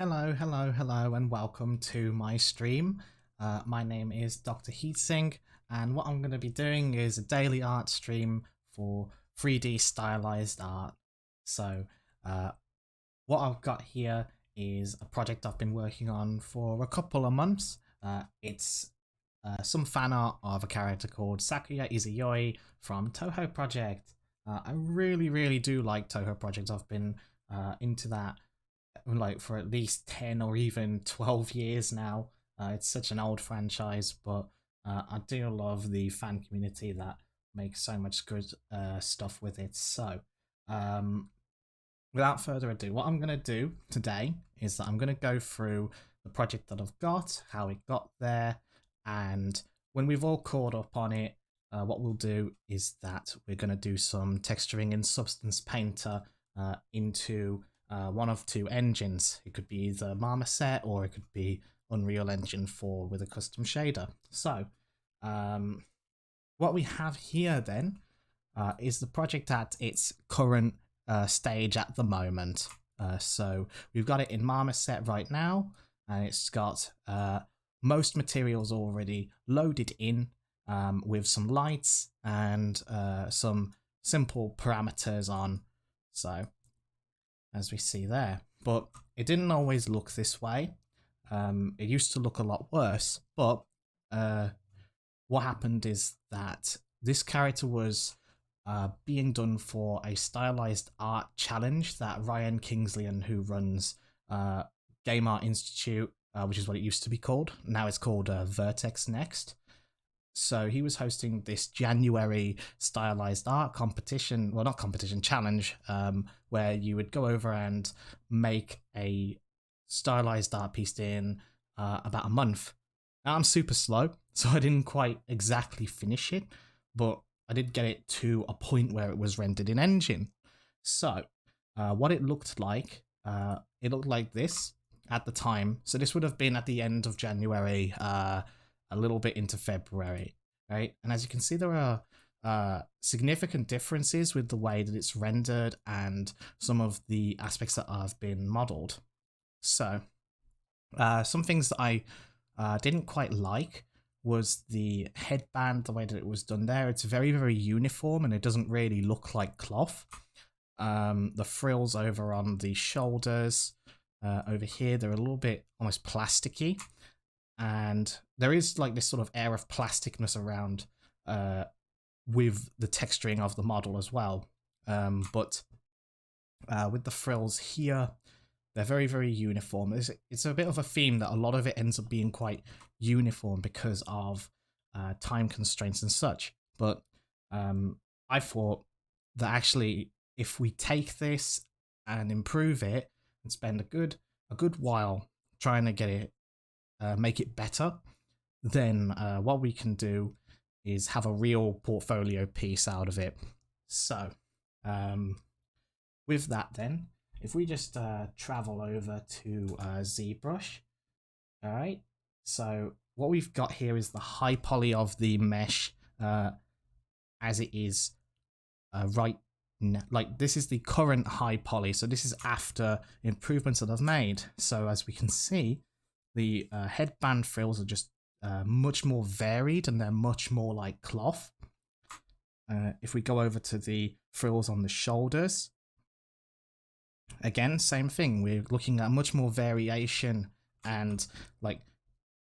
Hello, and welcome to my stream. My name is Dr. Heatsink, and what I'm going to be doing is a daily art stream for 3D stylized art. So, what I've got here is a project I've been working on for a couple of months. It's some fan art of a character called Sakuya Izayoi from Touhou Project. I really do like Touhou Project. I've been into that like for at least 10 or even 12 years now. It's such an old franchise, but I do love the fan community that makes so much good stuff with it. So, without further ado, what I'm going to do today is that I'm going to go through the project that I've got, how it got there, and when we've all caught up on it, what we'll do is that we're going to do some texturing in Substance Painter into one of two engines. It could be either Marmoset or it could be Unreal Engine 4 with a custom shader. So, what we have here then is the project at its current stage at the moment. So we've got it in Marmoset right now, and it's got most materials already loaded in with some lights and some simple parameters on. So, as we see there, but it didn't always look this way. It used to look a lot worse, but what happened is that this character was being done for a stylized art challenge that Ryan Kingsley, who runs Game Art Institute, which is what it used to be called. Now it's called Vertex Next. So he was hosting this January stylized art competition, well, not competition, challenge, where you would go over and make a stylized art piece in about a month. Now, I'm super slow, so I didn't quite exactly finish it, but I did get it to a point where it was rendered in Engine. So what it looked like this at the time. So this would have been at the end of January, a little bit into February, right? And as you can see, there are significant differences with the way that it's rendered and some of the aspects that have been modeled. So some things that I didn't quite like was the headband, the way that it was done there. It's very uniform and it doesn't really look like cloth. The frills over on the shoulders, over here, they're a little bit almost plasticky. And there is like this sort of air of plasticness around with the texturing of the model as well. But with the frills here, they're very uniform. It's a bit of a theme that a lot of it ends up being quite uniform because of time constraints and such. But I thought that actually, if we take this and improve it and spend a good while trying to get it, make it better, then what we can do is have a real portfolio piece out of it. So, with that then, if we just travel over to ZBrush, all right, so what we've got here is the high poly of the mesh as it is right now. Like, this is the current high poly, so this is after improvements that I've made. So as we can see, the headband frills are just much more varied and they're much more like cloth. If we go over to the frills on the shoulders, again, same thing. We're looking at much more variation and like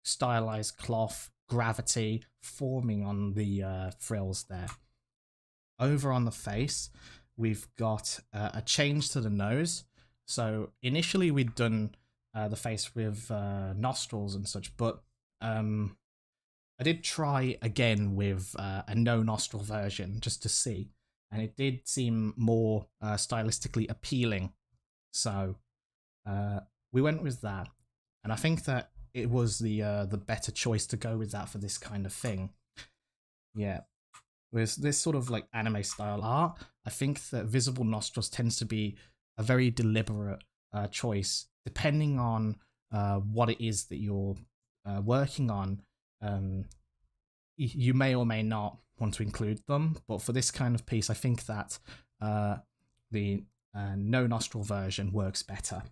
stylized cloth, gravity forming on the frills there. Over on the face, we've got a change to the nose. So initially we'd done the face with nostrils and such, but I did try again with a no nostril version just to see, and it did seem more stylistically appealing. So we went with that, and I think that it was the better choice to go with that for this kind of thing. Yeah, with this sort of like anime style art, I think that visible nostrils tends to be a very deliberate choice, depending on what it is that you're working on. You may or may not want to include them, but for this kind of piece, I think that the no nostril version works better.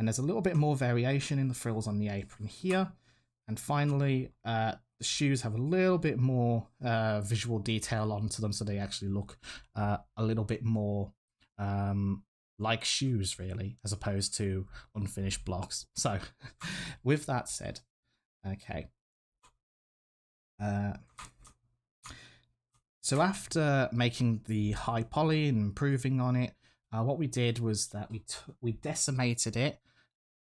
And there's a little bit more variation in the frills on the apron here. And finally, the shoes have a little bit more visual detail onto them, so they actually look a little bit more like shoes, really, as opposed to unfinished blocks. So, with that said, okay. So after making the high poly and improving on it, what we did was that we decimated it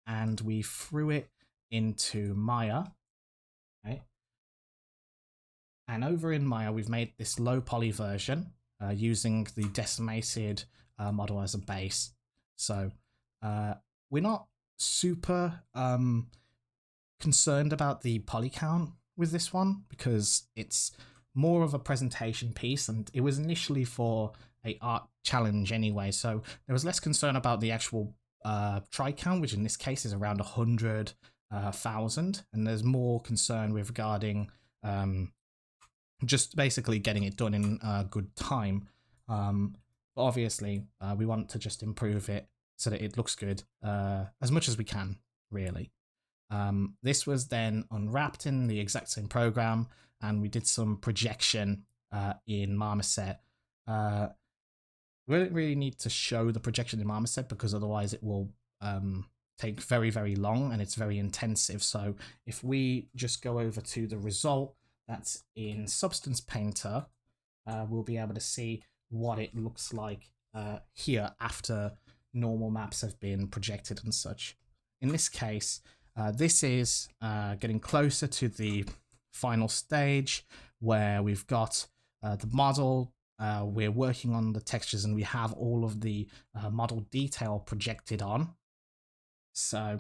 and we threw it into Maya. Okay. And over in Maya, we've made this low poly version using the decimated model as a base. So we're not super concerned about the poly count with this one because it's more of a presentation piece, and it was initially for a art challenge anyway, so there was less concern about the actual try count, which in this case is around 100,000, and there's more concern with regarding just basically getting it done in good time. But obviously, we want to just improve it so that it looks good as much as we can, really. This was then unwrapped in the exact same program, and we did some projection in Marmoset. We don't really need to show the projection in Marmoset because otherwise it will take very, very long and it's very intensive. So if we just go over to the result that's in Substance Painter, we'll be able to see what it looks like here after normal maps have been projected and such. In this case, this is getting closer to the final stage where we've got the model, we're working on the textures, and we have all of the model detail projected on. So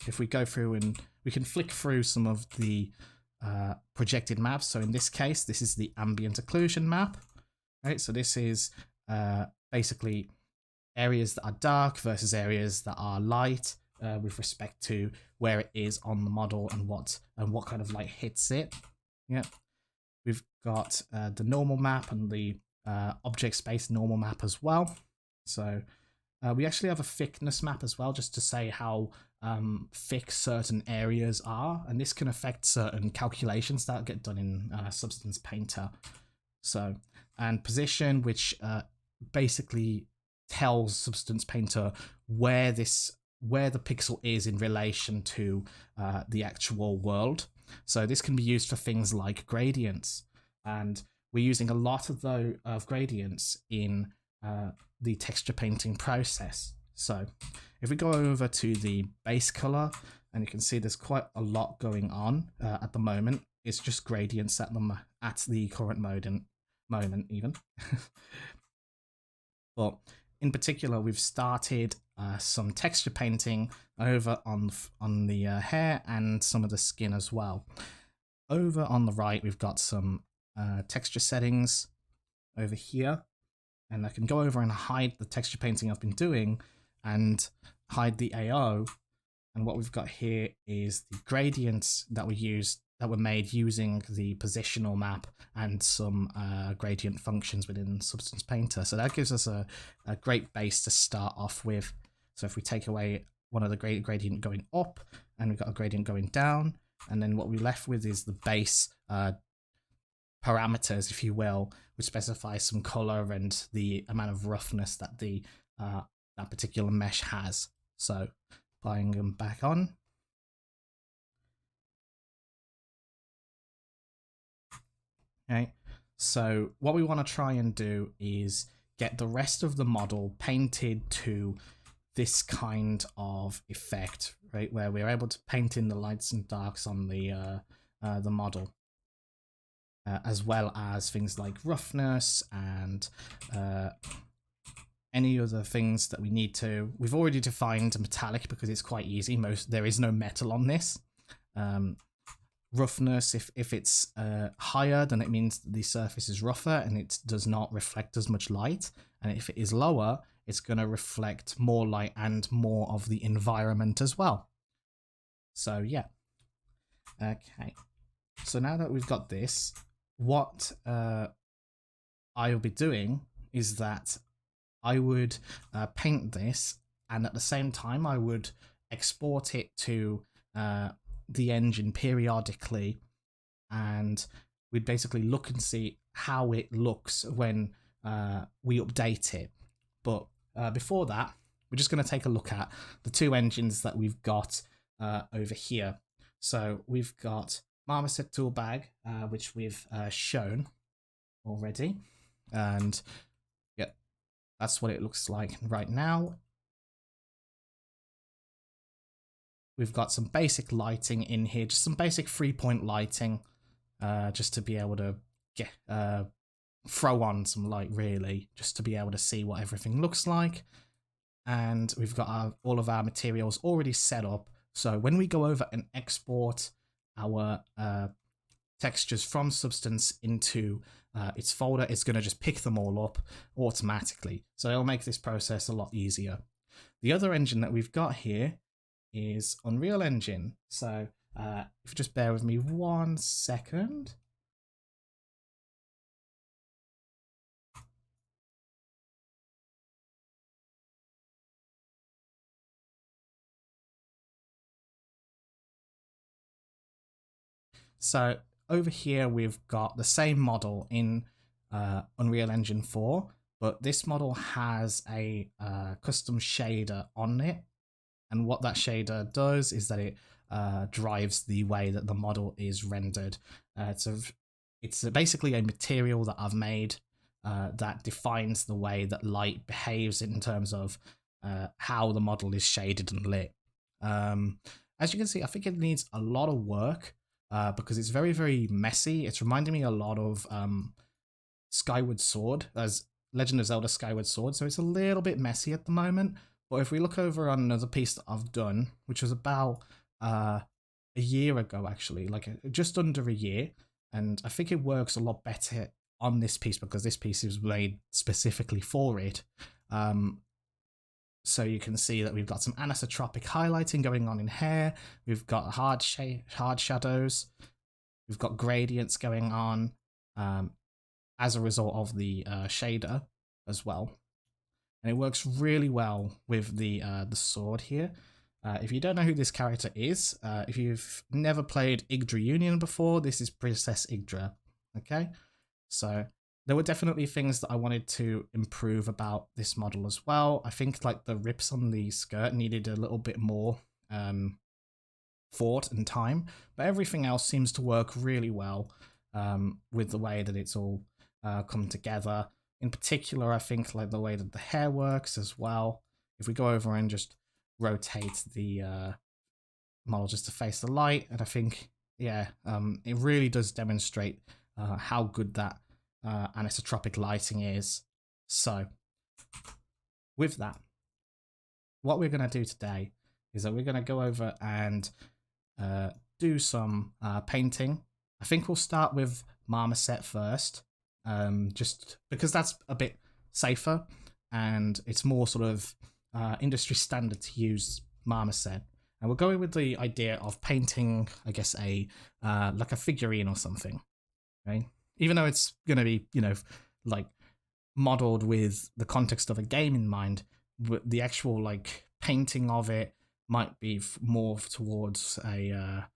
if we go through and we can flick through some of the projected maps. So in this case, this is the ambient occlusion map. Right, so this is basically areas that are dark versus areas that are light. With respect to where it is on the model and what kind of light hits it. Yeah, we've got the normal map and the object space normal map as well. So we actually have a thickness map as well, just to say how thick certain areas are, and this can affect certain calculations that get done in Substance Painter. So, and position, which basically tells Substance Painter where the pixel is in relation to the actual world. So this can be used for things like gradients, and we're using a lot of gradients in the texture painting process. So if we go over to the base color, and you can see there's quite a lot going on at the moment. It's just gradients at the current moment even. But in particular, we've started some texture painting over on the hair and some of the skin as well. Over on the right, we've got some texture settings over here, and I can go over and hide the texture painting I've been doing and hide the AO. And what we've got here is the gradients that were made using the positional map and some gradient functions within Substance Painter. So that gives us a great base to start off with. So if we take away one of the gradient going up, and we've got a gradient going down, and then what we're left with is the base parameters, if you will, which specify some color and the amount of roughness that that particular mesh has. So applying them back on. Okay, so what we want to try and do is get the rest of the model painted to this kind of effect, right, where we're able to paint in the lights and darks on the model, as well as things like roughness and any other things that we need to. We've already defined metallic because it's quite easy. There is no metal on this. Roughness, if it's higher, then it means the surface is rougher and it does not reflect as much light. And if it is lower, it's going to reflect more light and more of the environment as well. So yeah. Okay. So now that we've got this, what I'll be doing is that I would paint this and at the same time I would export it to the engine periodically, and we'd basically look and see how it looks when we update it. But before that, we're just going to take a look at the two engines that we've got over here. So we've got Marmoset Tool Bag, which we've shown already, and yeah, that's what it looks like right now. We've got some basic lighting in here, just some basic 3-point lighting, just to be able to get throw on some light, really, just to be able to see what everything looks like. And we've got all of our materials already set up, so when we go over and export our textures from Substance into its folder, it's going to just pick them all up automatically, so it'll make this process a lot easier. The other engine that we've got here is Unreal Engine, so if you just bear with me 1 second. So over here we've got the same model in Unreal Engine 4, but this model has a custom shader on it, and what that shader does is that it drives the way that the model is rendered. It's basically a material that I've made that defines the way that light behaves in terms of how the model is shaded and lit. As you can see, I think it needs a lot of work because it's very, very messy. It's reminding me a lot of Skyward Sword, as Legend of Zelda Skyward Sword, so it's a little bit messy at the moment. But if we look over on another piece that I've done, which was about a year ago, actually, like just under a year, and I think it works a lot better on this piece because this piece is made specifically for it. So you can see that we've got some anisotropic highlighting going on in hair. We've got hard shadows. We've got gradients going on as a result of the shader as well. And it works really well with the sword here. If you don't know who this character is, if you've never played Yggdra Union before, this is Princess Yggdra. Okay, so there were definitely things that I wanted to improve about this model as well. I think like the rips on the skirt needed a little bit more thought and time, but everything else seems to work really well with the way that it's all come together. In particular, I think like the way that the hair works as well. If we go over and just rotate the model just to face the light, and I think, yeah, it really does demonstrate how good that anisotropic lighting is. So, with that, what we're going to do today is that we're going to go over and do some painting. I think we'll start with Marmoset first. Just because that's a bit safer and it's more sort of industry standard to use Marmoset. And we're going with the idea of painting, I guess, a like a figurine or something, right? Even though it's going to be, you know, like modeled with the context of a game in mind, but the actual like painting of it might be more towards a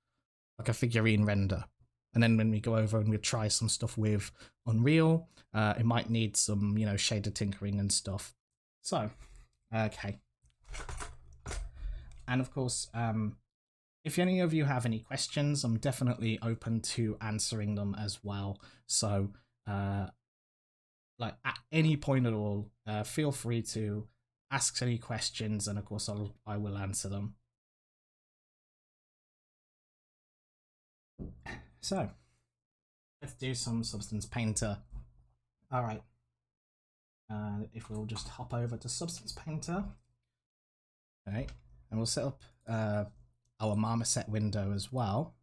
like a figurine render. And then when we go over and we try some stuff with Unreal, it might need some, you know, shader tinkering and stuff. So, okay. And of course, if any of you have any questions, I'm definitely open to answering them as well. So, like at any point at all, feel free to ask any questions, and of course, I will answer them. So, let's do some Substance Painter. All right. If we'll just hop over to Substance Painter. Okay, and we'll set up our Marmoset window as well.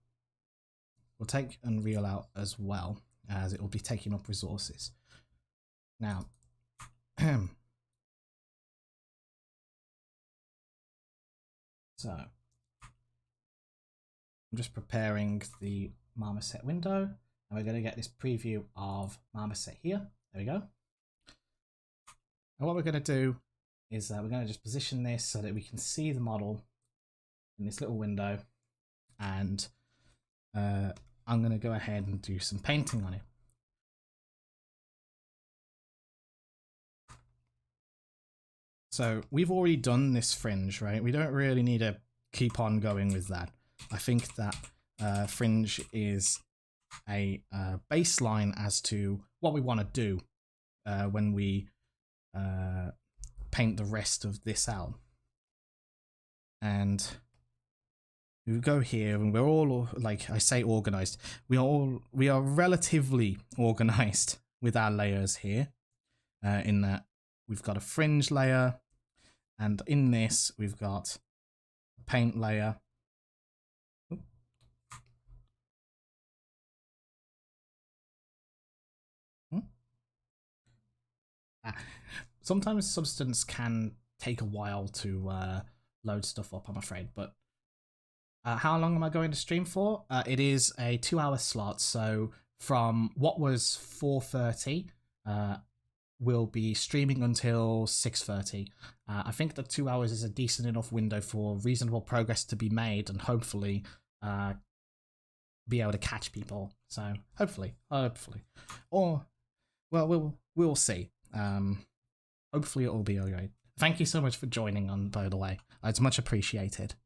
We'll take Unreal out as well, as it will be taking up resources. Now, so I'm just preparing the Marmoset window, and we're going to get this preview of Marmoset here. There we go. And what we're going to do is we're going to just position this so that we can see the model in this little window, and I'm going to go ahead and do some painting on it. So we've already done this fringe, right? We don't really need to keep on going with that. I think that fringe is a baseline as to what we want to do when we paint the rest of this out. And we go here, and we're all, like I say, organized. We are relatively organized with our layers here, in that we've got a fringe layer, and in this we've got a paint layer. Sometimes Substance can take a while to load stuff up, I'm afraid, but how long am I going to stream for? It is a 2-hour slot, so from what was 4:30, we'll be streaming until 6:30. I think that 2 hours is a decent enough window for reasonable progress to be made, and hopefully be able to catch people. So hopefully, or well, we'll see. Hopefully it will be alright. Thank you so much for joining on, by the way. It's much appreciated.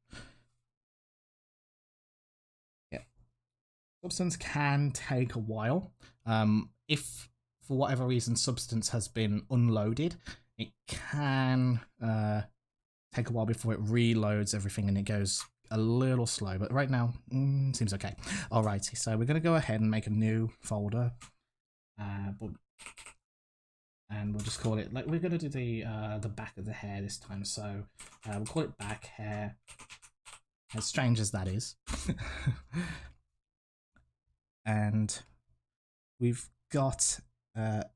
Yeah, Substance can take a while. If for whatever reason Substance has been unloaded, it can take a while before it reloads everything, and it goes a little slow, but right now seems okay. Alrighty, so we're going to go ahead and make a new folder, and we'll just call it, like, we're going to do the back of the hair this time, so we'll call it back hair, as strange as that is. And we've got a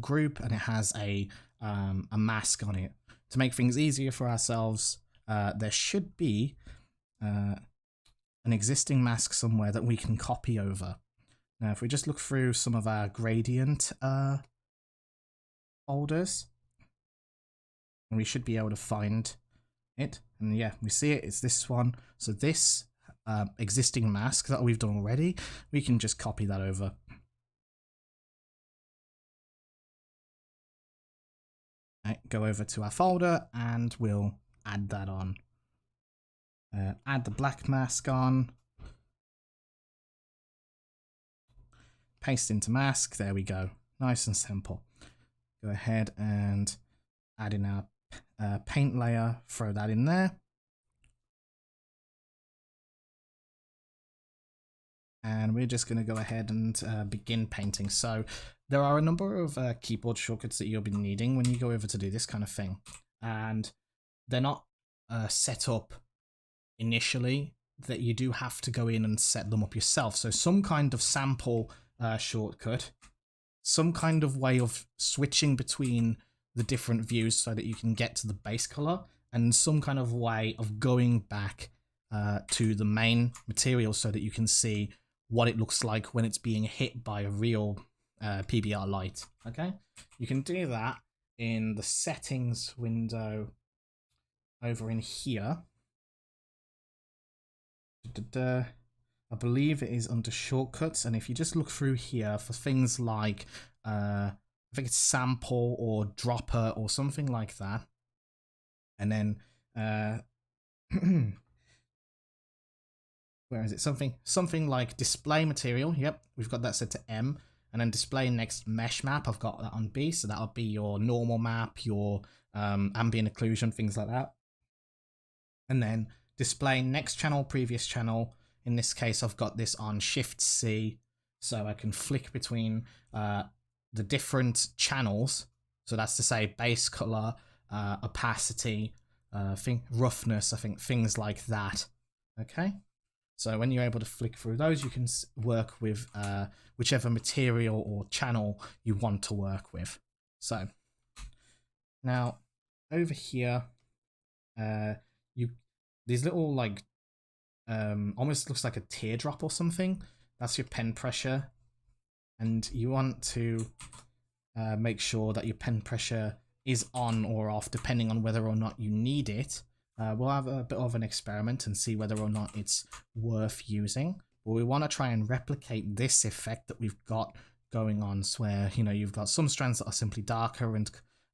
group, and it has a mask on it. To make things easier for ourselves, there should be an existing mask somewhere that we can copy over. Now, if we just look through some of our gradient folders, and we should be able to find it. And yeah, we see it, it's this one. So this existing mask that we've done already, we can just copy that over. Right, go over to our folder, and we'll add that on. Add the black mask on. Paste into mask, there we go. Nice and simple. Go ahead and add in our paint layer, throw that in there. And we're just going to go ahead and begin painting. So there are a number of keyboard shortcuts that you'll be needing when you go over to do this kind of thing. And they're not set up initially, that you do have to go in and set them up yourself. So some kind of sample shortcut, some kind of way of switching between the different views so that you can get to the base color, and some kind of way of going back to the main material so that you can see what it looks like when it's being hit by a real PBR light. Okay, you can do that in the settings window over in here. I believe it is under shortcuts, and if you just look through here for things like I think it's sample or dropper or something like that, and then where is it? Something like display material. Yep, we've got that set to M. And then display next mesh map, I've got that on B, so that'll be your normal map, your ambient occlusion, things like that. And then display next channel, previous channel. In this case, I've got this on Shift C, so I can flick between the different channels. So that's to say base color, opacity, roughness, I think things like that. Okay. So when you're able to flick through those, you can work with whichever material or channel you want to work with. So now over here, these little, like, almost looks like a teardrop or something. That's your pen pressure, and you want to make sure that your pen pressure is on or off depending on whether or not you need it. We'll have a bit of an experiment and see whether or not it's worth using. But we want to try and replicate this effect that we've got going on, where you've got some strands that are simply darker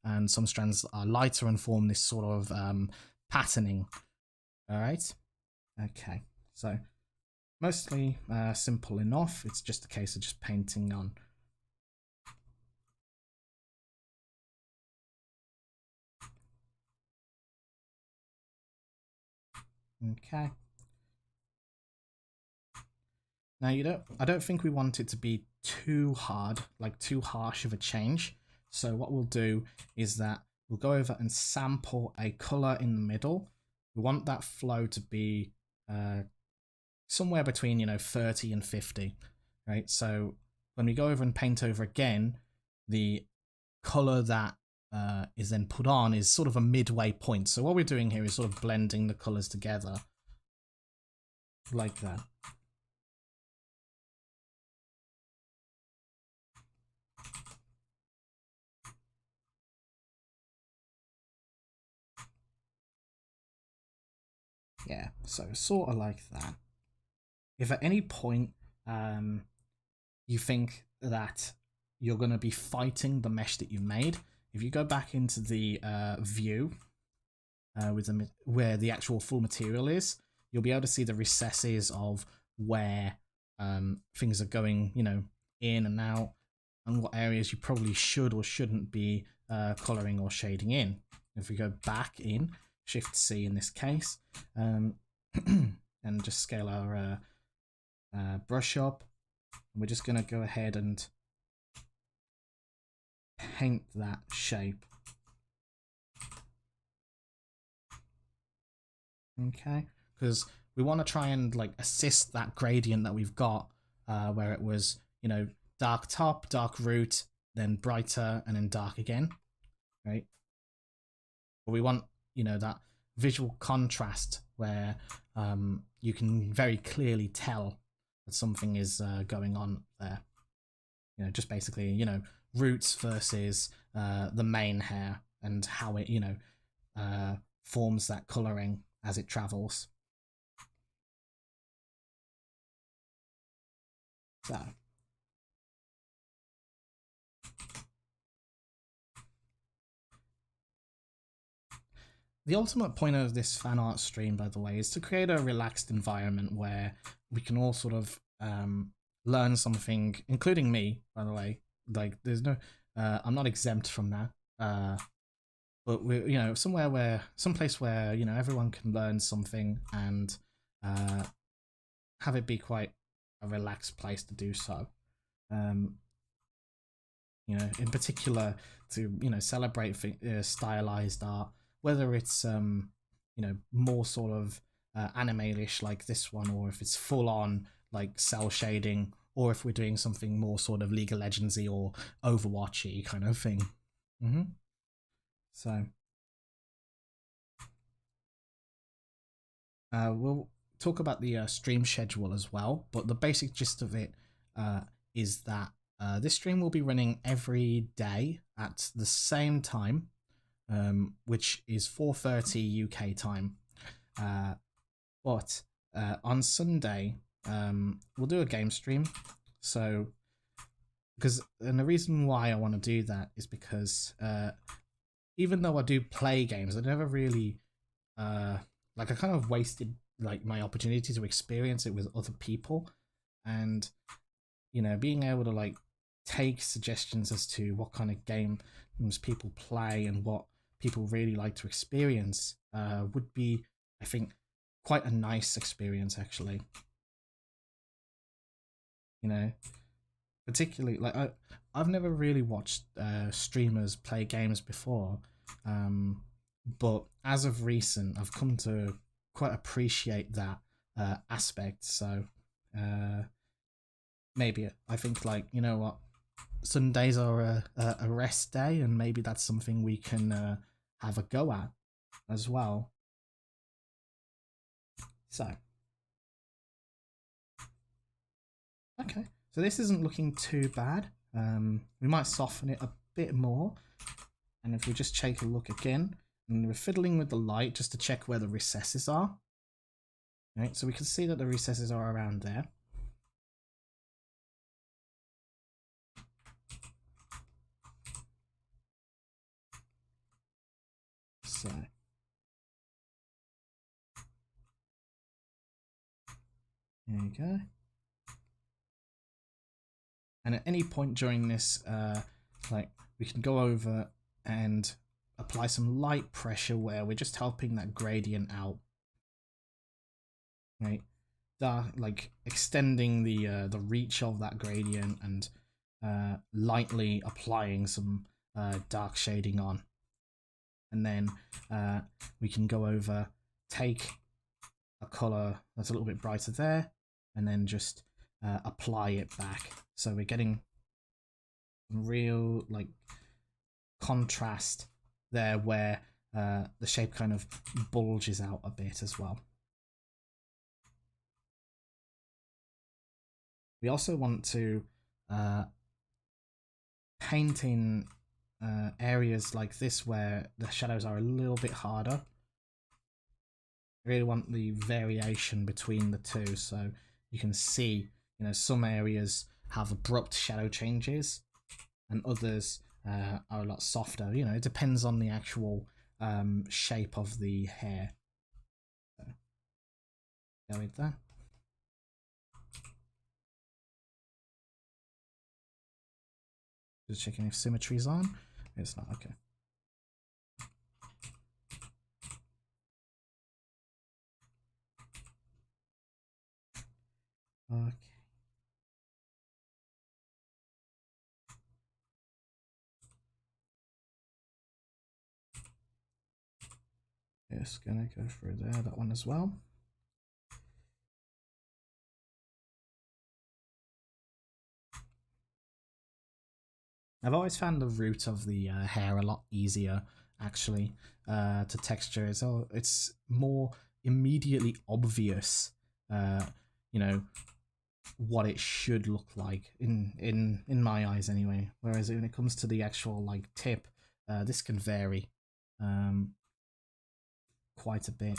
and some strands that are lighter and form this sort of patterning. All right. Okay. So mostly simple enough. It's just a case of just painting on. Okay. Now I don't think we want it to be too hard, like too harsh of a change. So what we'll do is that we'll go over and sample a color in the middle. We want that flow to be somewhere between 30 and 50, right? So when we go over and paint over again, the color that is then put on is sort of a midway point. So what we're doing here is sort of blending the colors together like that. Yeah, so sort of like that. If at any point you think that you're going to be fighting the mesh that you've made, if you go back into the view where the actual full material is, you'll be able to see the recesses of where things are going, in and out, and what areas you probably should or shouldn't be coloring or shading in. If we go back in, Shift C in this case, and just scale our brush up, and we're just going to go ahead and paint that shape. Okay, because we want to try and assist that gradient that we've got, where it was dark top, dark root, then brighter, and then dark again, right? But we want that visual contrast where you can very clearly tell that something is going on there. Just basically roots versus the main hair and how it forms that coloring as it travels. So the ultimate point of this fan art stream, by the way, is to create a relaxed environment where we can all sort of learn something, including me, by the way. There's no I'm not exempt from that. But we're someplace where everyone can learn something and have it be quite a relaxed place to do so. In particular to celebrate stylized art, whether it's more sort of anime-ish like this one, or if it's full on like cell shading, or if we're doing something more sort of League of Legends-y or Overwatch-y kind of thing. So we'll talk about the stream schedule as well, but the basic gist of it is that this stream will be running every day at the same time, which is 4:30 UK time. But on Sunday, we'll do a game stream. So, and the reason why I want to do that is because even though I do play games, I never really I kind of wasted my opportunity to experience it with other people, and being able to take suggestions as to what kind of games people play and what people really like to experience would be, I think, quite a nice experience actually. Particularly I've never really watched streamers play games before, but as of recent I've come to quite appreciate that aspect. So maybe I think what, Sundays are a rest day, and maybe that's something we can have a go at as well. So okay, so this isn't looking too bad. We might soften it a bit more, And if we just take a look again, and we're fiddling with the light just to check where the recesses are. Right, so we can see that the recesses are around there. So there you go. And at any point during this, like, we can go over and apply some light pressure where we're just helping that gradient out, right? Like extending the reach of that gradient and lightly applying some dark shading on, and then we can go over, take a color that's a little bit brighter there, and then just apply it back. So we're getting real like contrast there where the shape kind of bulges out a bit as well. We also want to paint in areas like this where the shadows are a little bit harder. I really want the variation between the two, so you can see, you know, some areas have abrupt shadow changes and others are a lot softer. You know, it depends on the actual shape of the hair. So, go with that. Just checking if symmetry's on. It's not. Okay. Okay. Just gonna go through there, that one as well. I've always found the root of the hair a lot easier, actually, to texture. So it's more immediately obvious, you know, what it should look like in my eyes anyway. Whereas when it comes to the actual like tip, this can vary quite a bit.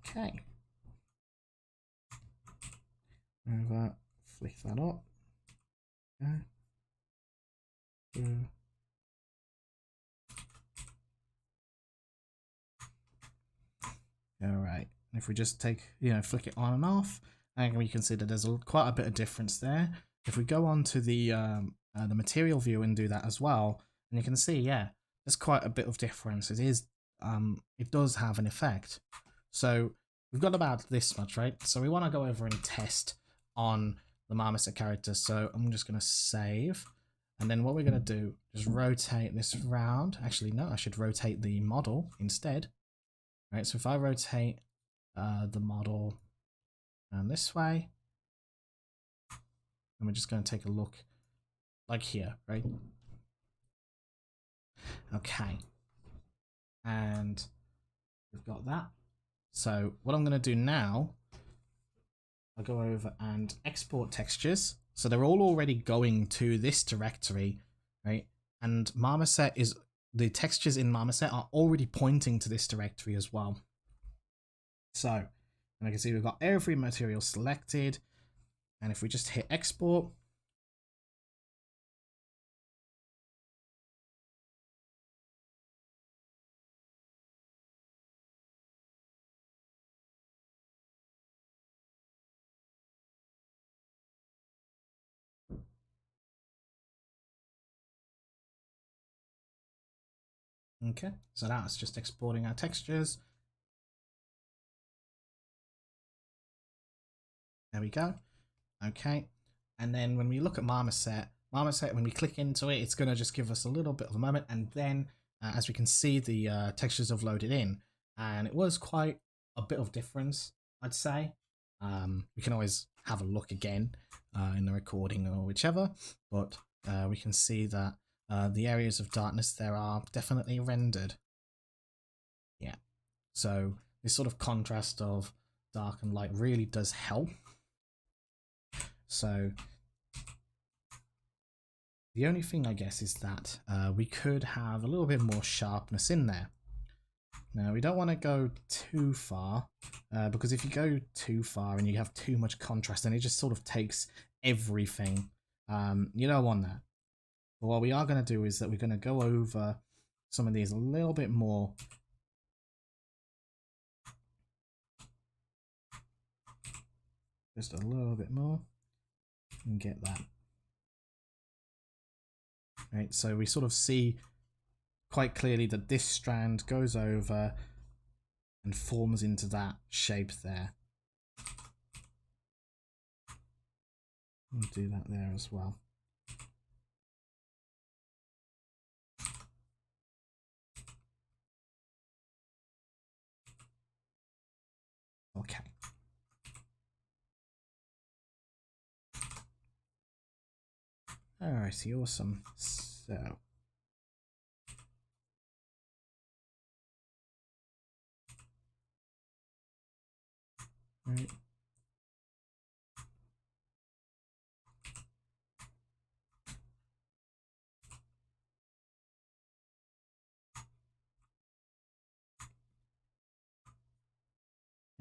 Okay. Over, flick that up. Okay. All right. If we just take, you know, flick it on and off, and we can see that there's quite a bit of difference there. If we go on to the material view and do that as well, and you can see, yeah, there's quite a bit of difference. It is, it does have an effect. So we've got about this much, right? So we want to go over and test on the Marmoset character. So I'm just going to save. And then what we're going to do is rotate this round. Actually, no, I should rotate the model instead. Right, so if I rotate the model this way, and we're just going to take a look like here, right? Okay. And we've got that. So what I'm going to do now, I'll go over and export textures. So they're all already going to this directory, right? And Marmoset is, the textures in Marmoset are already pointing to this directory as well. So, and I can see we've got every material selected. And if we just hit export, okay, so that's just exporting our textures. There we go. Okay, and then when we look at Marmoset, when we click into it, it's going to just give us a little bit of a moment, and then as we can see, the textures have loaded in, and it was quite a bit of difference, I'd say. We can always have a look again in the recording or whichever, but we can see that the areas of darkness there are definitely rendered. Yeah, so this sort of contrast of dark and light really does help. So the only thing, I guess, is that we could have a little bit more sharpness in there. Now, we don't want to go too far, because if you go too far and you have too much contrast, then it just sort of takes everything. You don't want that. But what we are going to do is that we're going to go over some of these a little bit more. Just a little bit more. And get that. Right, so we sort of see quite clearly that this strand goes over and forms into that shape there. We'll do that there as well. Okay. Alrighty, awesome. So right.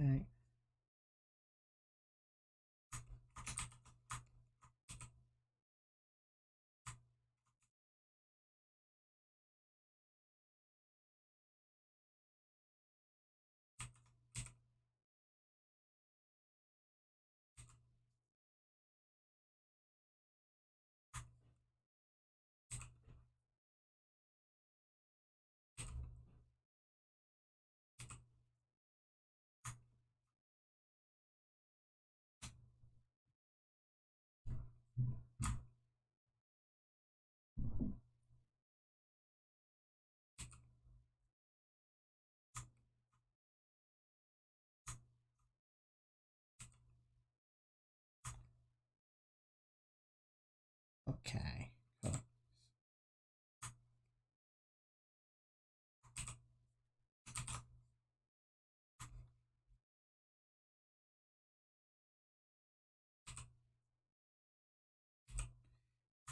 Okay. Okay. Cool.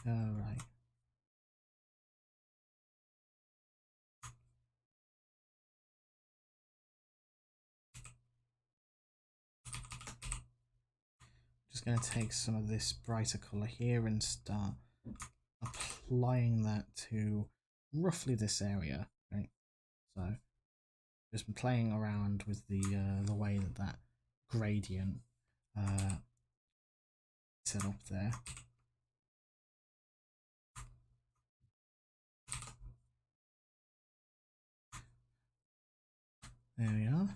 All right. Just going to take some of this brighter color here and start applying that to roughly this area, right? So just playing around with the way that that gradient set up there. There we are.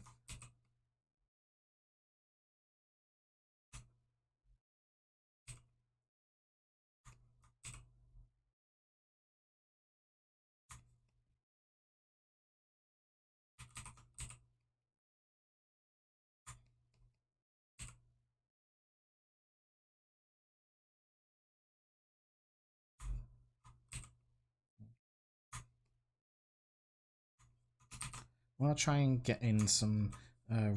I want to try and get in some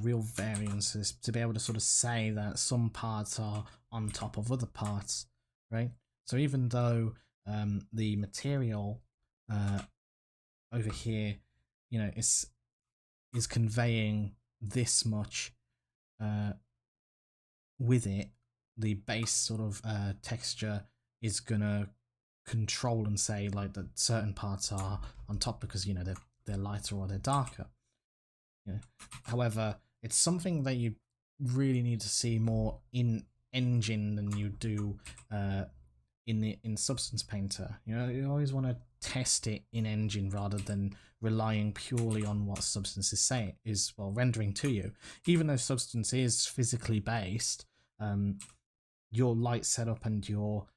real variances to be able to sort of say that some parts are on top of other parts, right? So even though the material over here, you know, is conveying this much with it, the base sort of texture is gonna control and say like that certain parts are on top because you know they're lighter or they're darker. Yeah. However, it's something that you really need to see more in engine than you do in Substance Painter. You know, you always want to test it in engine rather than relying purely on what Substance is saying rendering to you. Even though Substance is physically based, your light setup and your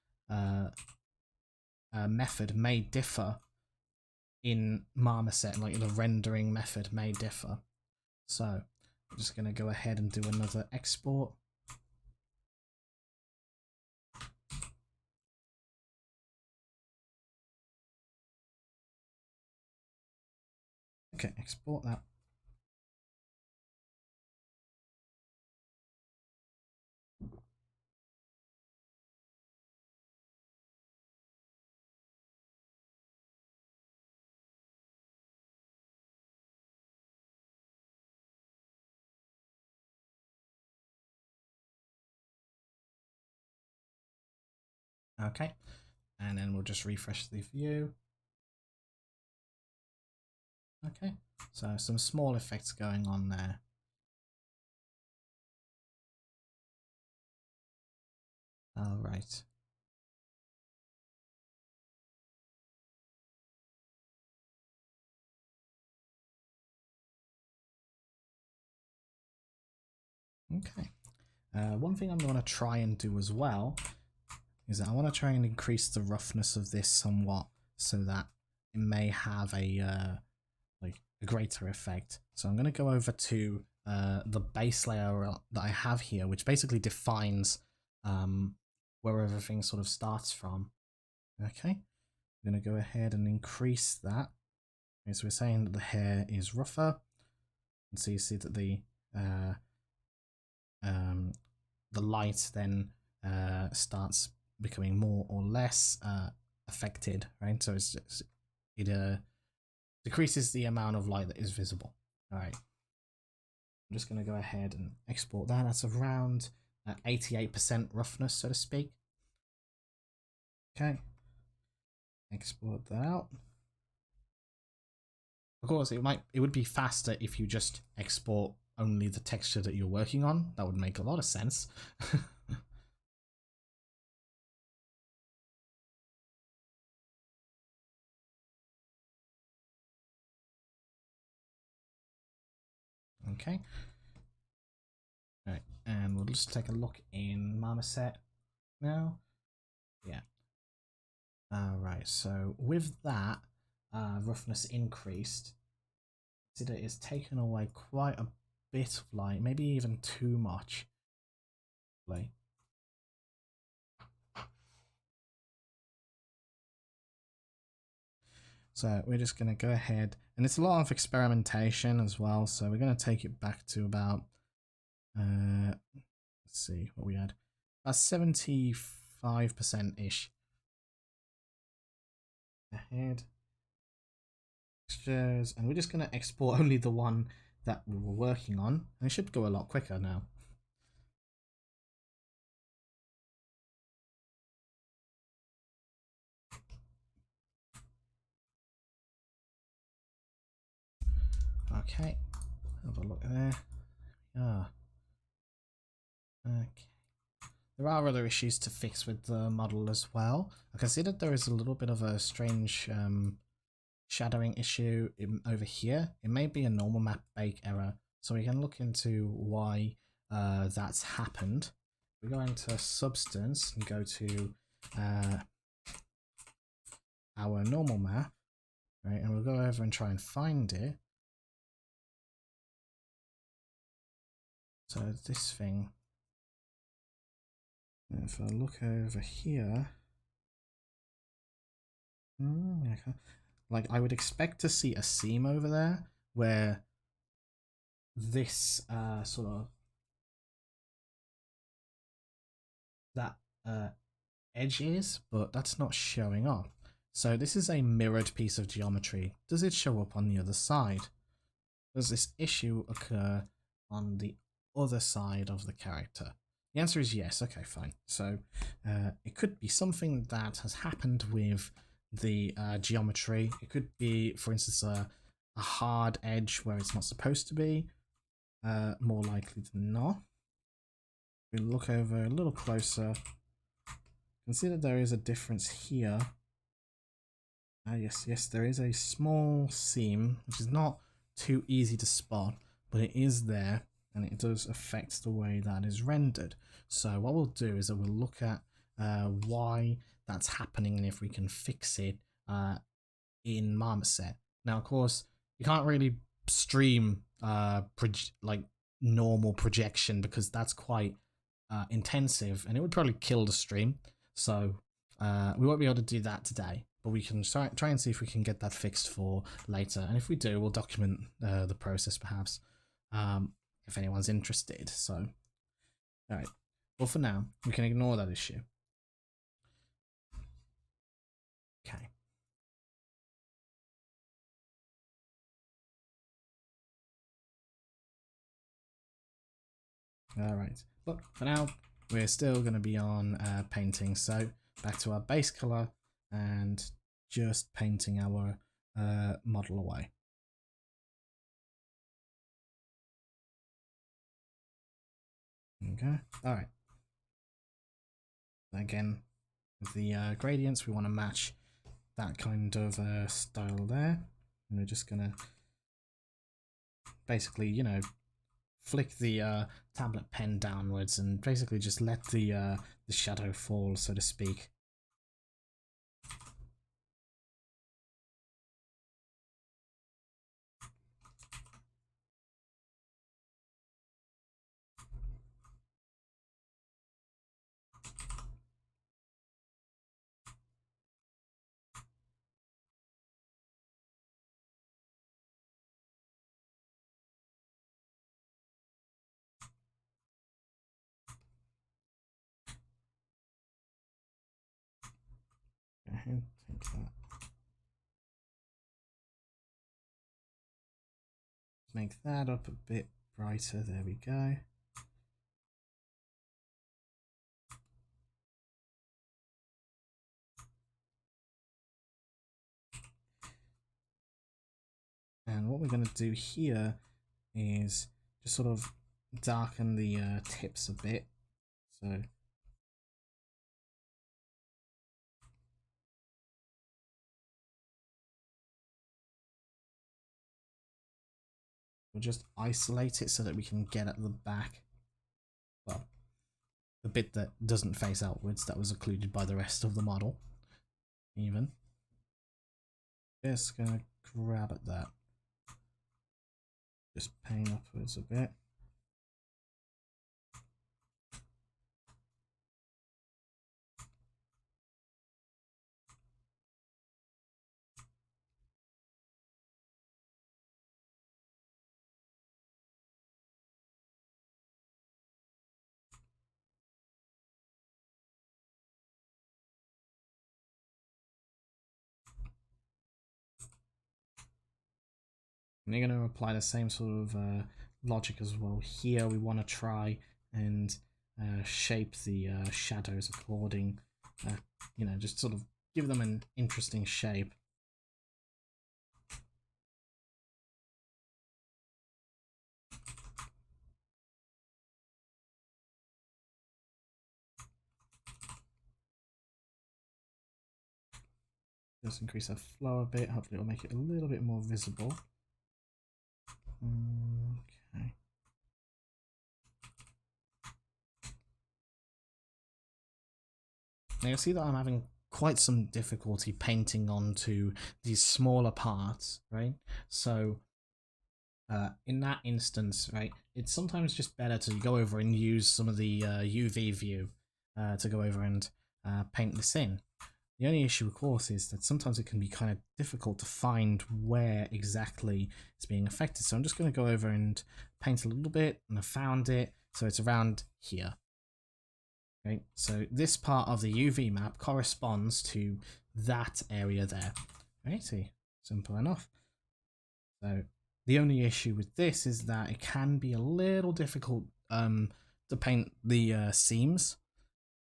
method may differ in Marmoset, like the rendering method may differ. So I'm just going to go ahead and do another export. Okay, export that. Okay, and then we'll just refresh the view. Okay, so some small effects going on there. All right. Okay. One thing I'm going to try and do as well is that I want to try and increase the roughness of this somewhat so that it may have a like a greater effect. So I'm going to go over to the base layer that I have here, which basically defines where everything sort of starts from. Okay, I'm going to go ahead and increase that. Okay, so we're saying that the hair is rougher, and so you see that the light then starts becoming more or less affected, right? So it decreases the amount of light that is visible. All right. I'm just going to go ahead and export that. That's around 88% roughness, so to speak. Okay. Export that out. Of course, it would be faster if you just export only the texture that you're working on. That would make a lot of sense. Okay. All right, and we'll just take a look in Marmoset now. Yeah. All right, so with that roughness increased, consider it's taken away quite a bit of light, maybe even too much. Like, so we're just going to go ahead, and it's a lot of experimentation as well, so we're going to take it back to about, let's see what we had, about 75%-ish. Ahead. Textures, and we're just going to export only the one that we were working on, and it should go a lot quicker now. Okay, have a look there. Ah, okay. There are other issues to fix with the model as well. I can see that there is a little bit of a strange shadowing issue over here. It may be a normal map bake error, so we can look into why that's happened. We go into Substance and go to our normal map, right, and we'll go over and try and find it. So this thing, if I look over here, like I would expect to see a seam over there where this sort of that edge is, but that's not showing up. So this is a mirrored piece of geometry. Does it show up on the other side? Does this issue occur on the other side of the character? The answer is yes. Okay, fine. So it could be something that has happened with the geometry. It could be, for instance, a hard edge where it's not supposed to be. More likely than not. We look over a little closer. Consider there is a difference here. Yes, there is a small seam, which is not too easy to spot, but it is there, and it does affect the way that is rendered. So what we'll do is that we'll look at why that's happening and if we can fix it in Marmoset. Now, of course, you can't really stream like normal projection because that's quite intensive, and it would probably kill the stream. So we won't be able to do that today. but we can try and see if we can get that fixed for later. And if we do, we'll document the process perhaps, if anyone's interested. So, all right. Well, for now, we can ignore that issue. Okay. Alright, but for now, we're still going to be on painting. So back to our base color and just painting our model away. Okay, alright. Again, with the gradients, we want to match that kind of style there. And we're just going to basically, you know, flick the tablet pen downwards and basically just let the shadow fall, so to speak. Okay, take that. Make that up a bit brighter. There we go. And what we're going to do here is just sort of darken the tips a bit. So we'll just isolate it so that we can get at the back. Well, the bit that doesn't face outwards, that was occluded by the rest of the model. Even. Just gonna grab at that. Just paint upwards a bit. And you're going to apply the same sort of logic as well. Here we want to try and shape the shadows according, you know, just sort of give them an interesting shape. Just increase our flow a bit. Hopefully it'll make it a little bit more visible. Okay. Now you'll see that I'm having quite some difficulty painting onto these smaller parts, right? So in that instance, right, it's sometimes just better to go over and use some of the UV view to go over and paint this in. The only issue, of course, is that sometimes it can be kind of difficult to find where exactly it's being affected. So I'm just going to go over and paint a little bit, and I found it. So it's around here. Okay, so this part of the UV map corresponds to that area there. Okay, see, simple enough. So the only issue with this is that it can be a little difficult to paint the seams.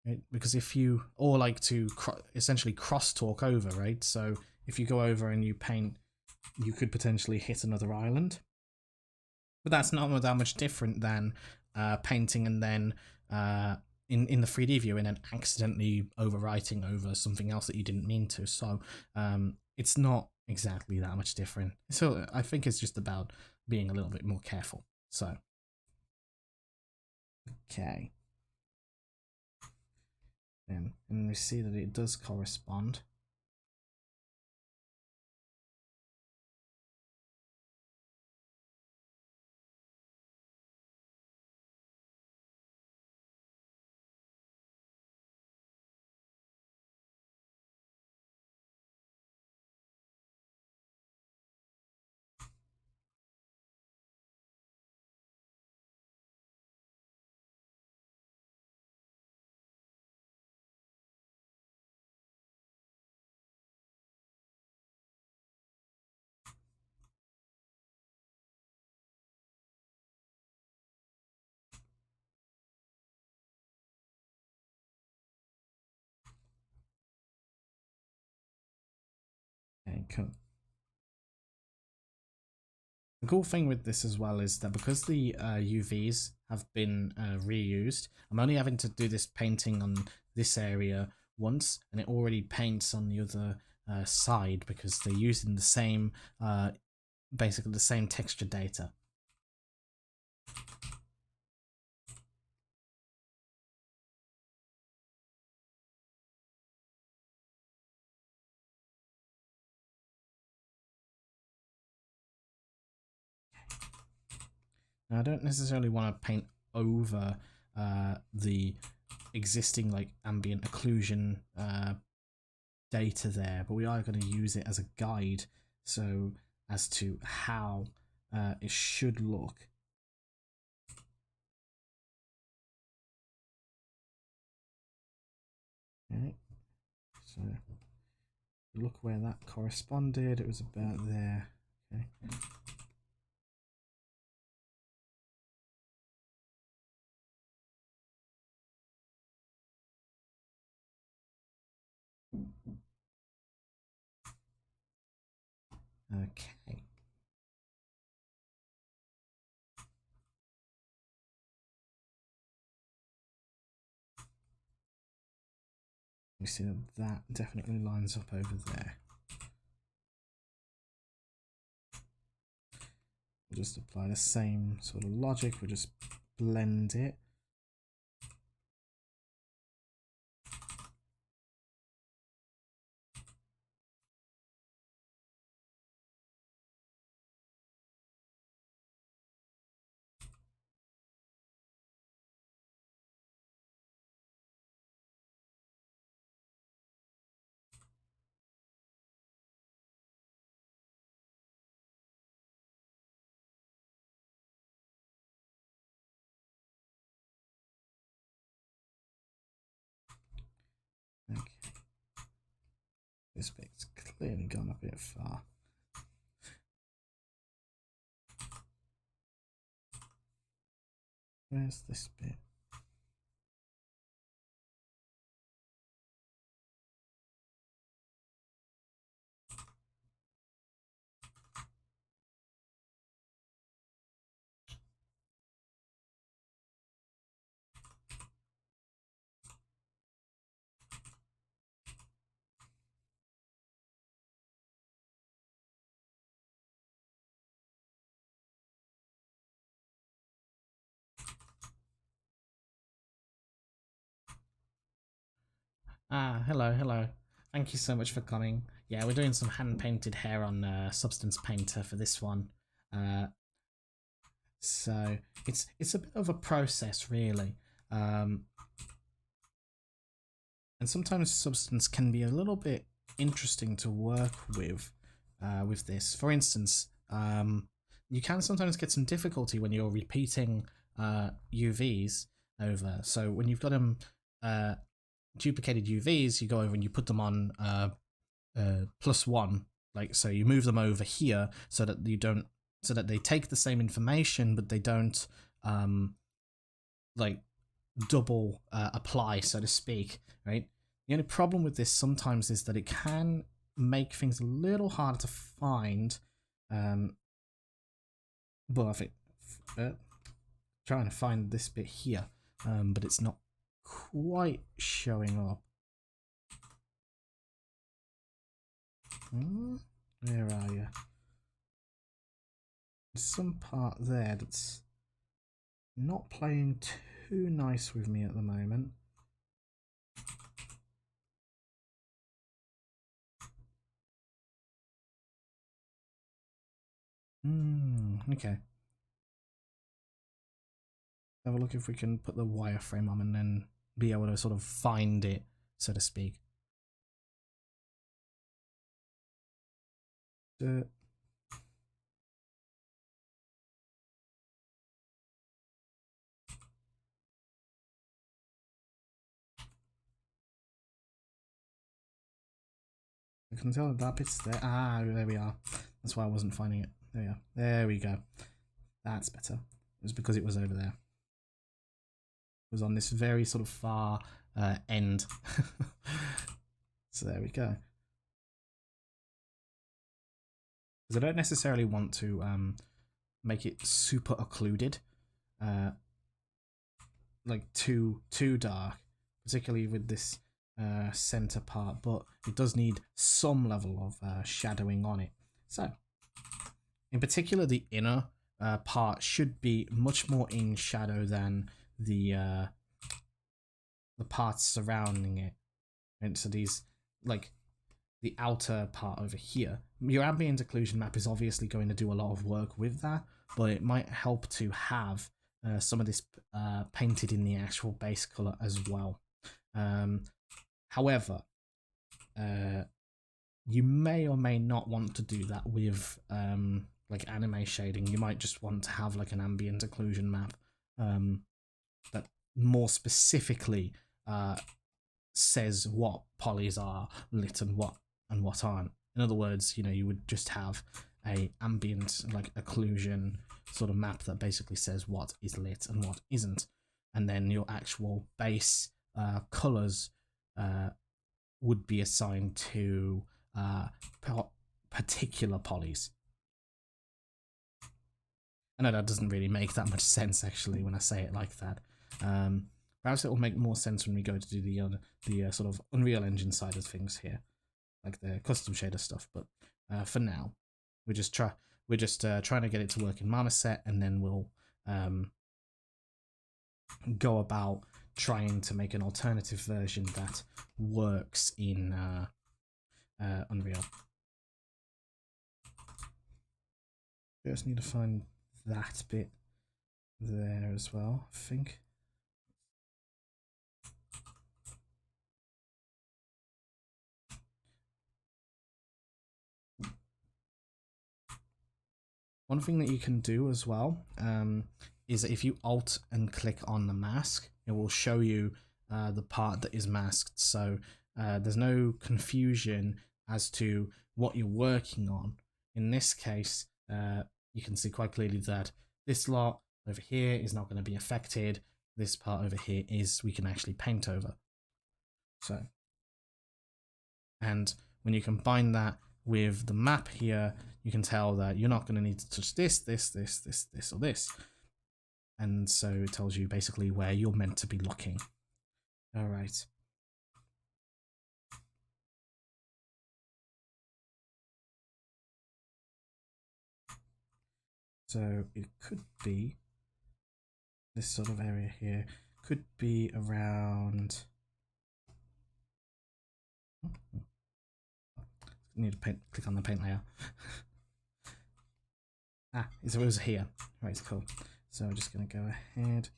Right? Because if you, or like to essentially crosstalk over, right? So if you go over and you paint, you could potentially hit another island. But that's not that much different than painting and then in the 3D view and then accidentally overwriting over something else that you didn't mean to. So it's not exactly that much different. So I think it's just about being a little bit more careful. So, okay. And we see that it does correspond. Cool. The cool thing with this as well is that because the UVs have been reused, I'm only having to do this painting on this area once, and it already paints on the other side because they're using the same, basically the same texture data. Now, I don't necessarily want to paint over the existing like ambient occlusion data there, but we are going to use it as a guide so as to how it should look. Okay, so look where that corresponded, it was about there. Okay. Okay. You see that that definitely lines up over there. We'll just apply the same sort of logic, we'll just blend it. Okay. This bit's clearly gone a bit far. Where's this bit? Ah, hello, hello. Thank you so much for coming. Yeah, we're doing some hand-painted hair on Substance Painter for this one. So it's a bit of a process, really. And sometimes Substance can be a little bit interesting to work with this. For instance, you can sometimes get some difficulty when you're repeating UVs over. So when you've got them duplicated UVs, you go over and you put them on +1, like so you move them over here so that you don't, so that they take the same information but they don't like double apply, so to speak, right? The only problem with this sometimes is that it can make things a little harder to find, but I think trying to find this bit here, but it's not quite showing up. Where are you? There's some part there that's not playing too nice with me at the moment. Okay. Have a look if we can put the wireframe on and then be able to sort of find it, so to speak. I can tell that bit's there. Ah, there we are. That's why I wasn't finding it. There we are. There we go. That's better. It was because it was over there. It was on this very sort of far end. So there we go. because I don't necessarily want to make it super occluded, like too dark, particularly with this center part, but it does need some level of shadowing on it. So in particular, the inner part should be much more in shadow than the parts surrounding it. And so these, like the outer part over here, your ambient occlusion map is obviously going to do a lot of work with that, but it might help to have some of this painted in the actual base color as well. However, you may or may not want to do that with like anime shading. You might just want to have like an ambient occlusion map that more specifically says what polys are lit and what aren't. In other words, you know, you would just have a ambient like occlusion sort of map that basically says what is lit and what isn't, and then your actual base colors would be assigned to particular polys. I know that doesn't really make that much sense actually when I say it like that. Perhaps it will make more sense when we go to do the sort of Unreal Engine side of things here, like the custom shader stuff. But for now, we're just trying to get it to work in Marmoset, and then we'll go about trying to make an alternative version that works in Unreal. Just need to find that bit there as well, I think. One thing that you can do as well is that if you alt and click on the mask, it will show you the part that is masked, so there's no confusion as to what you're working on. In this case, you can see quite clearly that this lot over here is not going to be affected. This part over here we can actually paint over. So, and when you combine that with the map here, you can tell that you're not going to need to touch this, or this. And so it tells you basically where you're meant to be looking. All right. So it could be this sort of area here, could be around. Need to click on the paint layer. It was here. Right, cool. So I'm just going to go ahead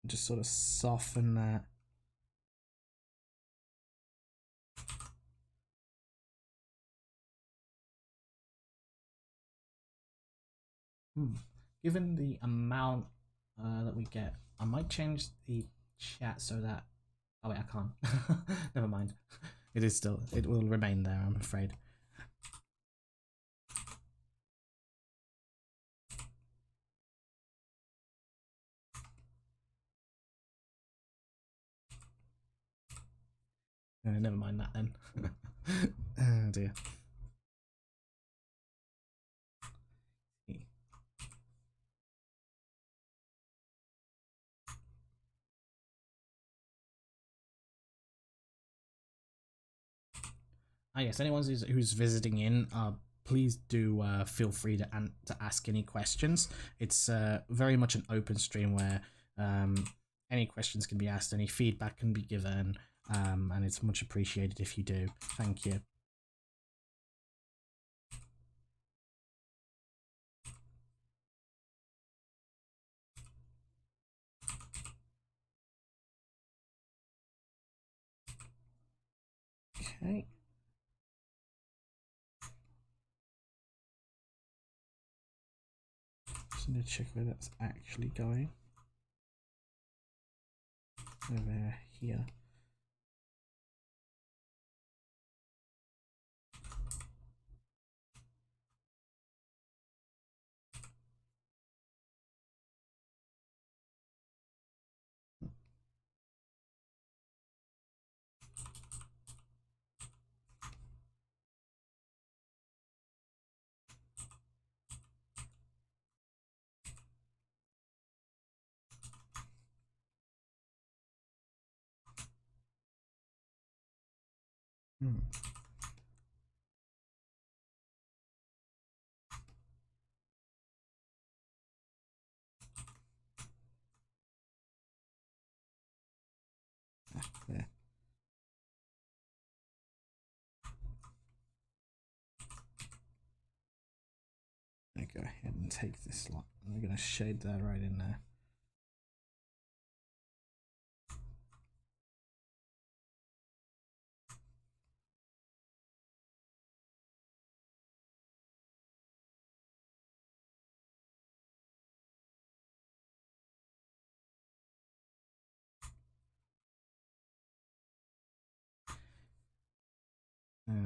and just sort of soften that. Given the amount that we get, I might change the chat so that. Oh wait, I can't. Never mind. It will remain there, I'm afraid. Never mind that then. Oh dear. Yes, anyone who's visiting in, please do feel free to ask any questions. It's very much an open stream where any questions can be asked, any feedback can be given, and it's much appreciated if you do. Thank you. Okay. Just need to check where that's actually going. Over here. There. I go ahead and take this line. I'm going to shade that right in there.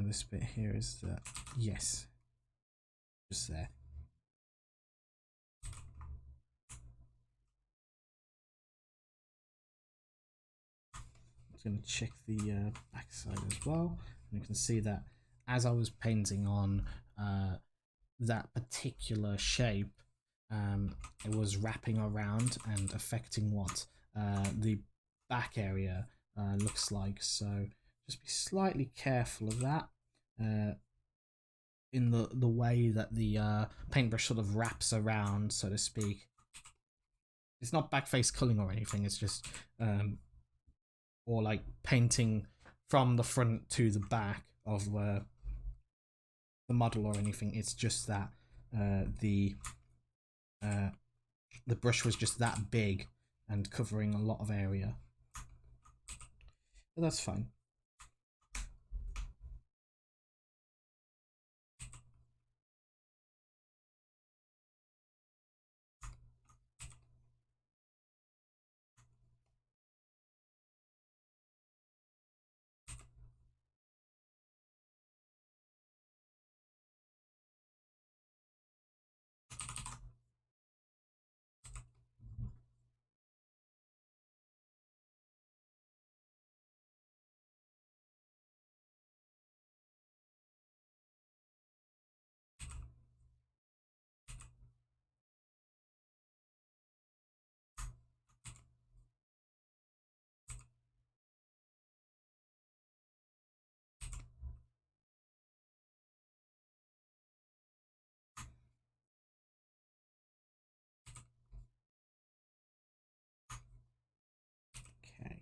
This bit here is the yes, just there. I'm going to check the back side as well. And you can see that as I was painting on that particular shape, it was wrapping around and affecting what the back area looks like. So just be slightly careful of that in the way that the paintbrush sort of wraps around, so to speak. It's not backface culling or anything, it's just or like painting from the front to the back of the model or anything. It's just that the brush was just that big and covering a lot of area, but that's fine. Okay.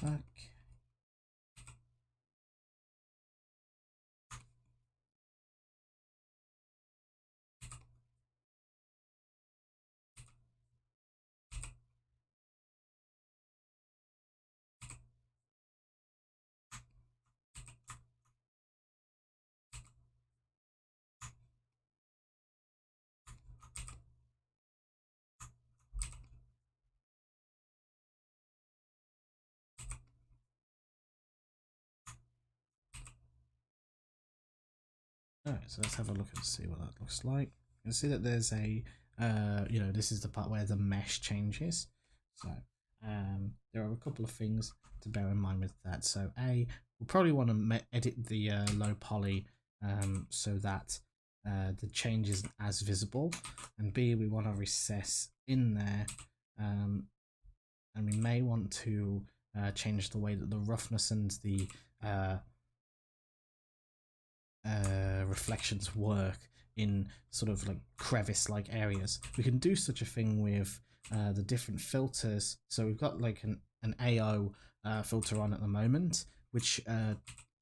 Okay. Alright, so let's have a look and see what that looks like. You can see that there's a, this is the part where the mesh changes. So there are a couple of things to bear in mind with that. So A, we'll probably want to edit the low poly so that the change isn't as visible. And B, we want to recess in there, and we may want to change the way that the roughness and the reflections work in sort of like crevice like areas. We can do such a thing with the different filters. So we've got like an AO filter on at the moment, which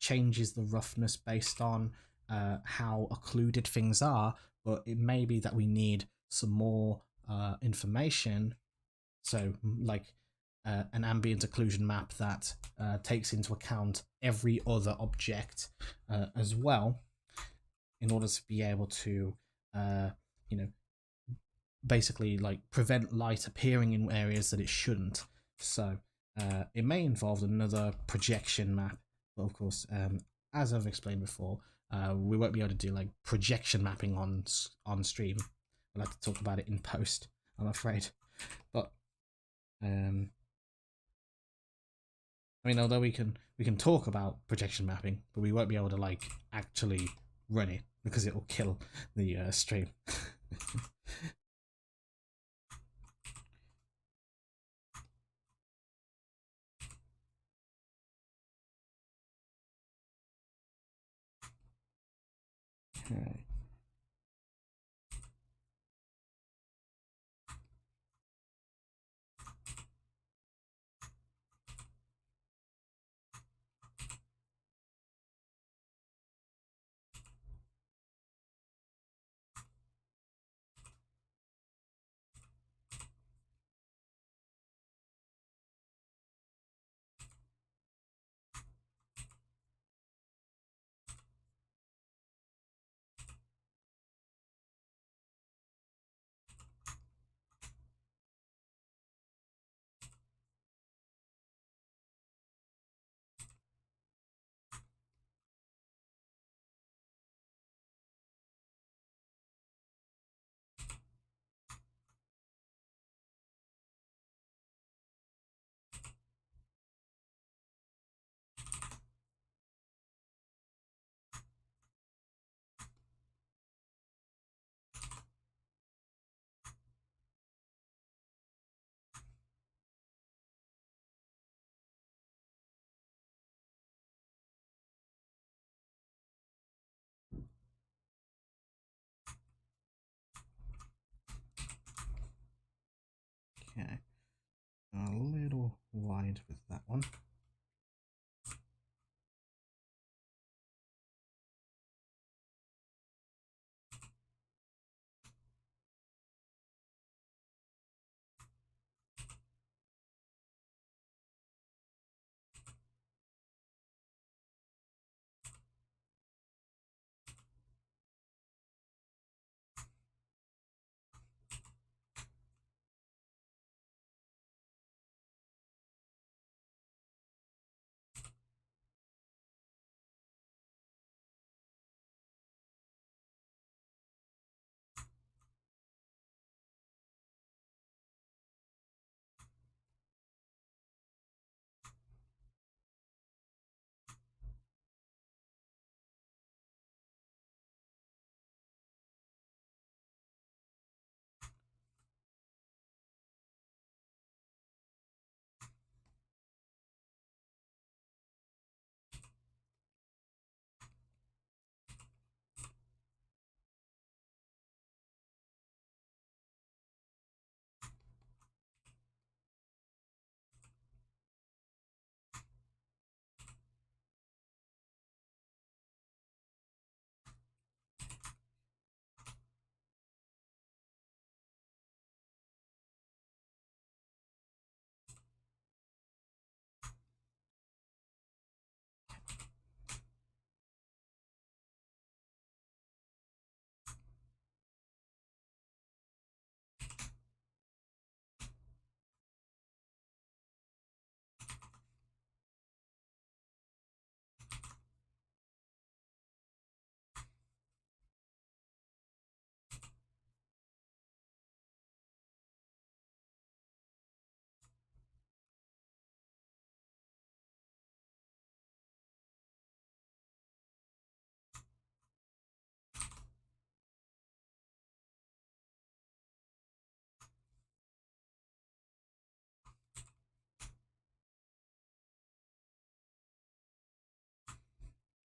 changes the roughness based on how occluded things are, but it may be that we need some more information. So like an ambient occlusion map that takes into account every other object as well, in order to be able to basically like prevent light appearing in areas that it shouldn't. So it may involve another projection map, but of course, as I've explained before, we won't be able to do like projection mapping on stream. I'll have to talk about it in post, I'm afraid. But I mean, although we can talk about projection mapping, but we won't be able to like actually run it because it will kill the stream. Okay. Okay, a little wide with that one.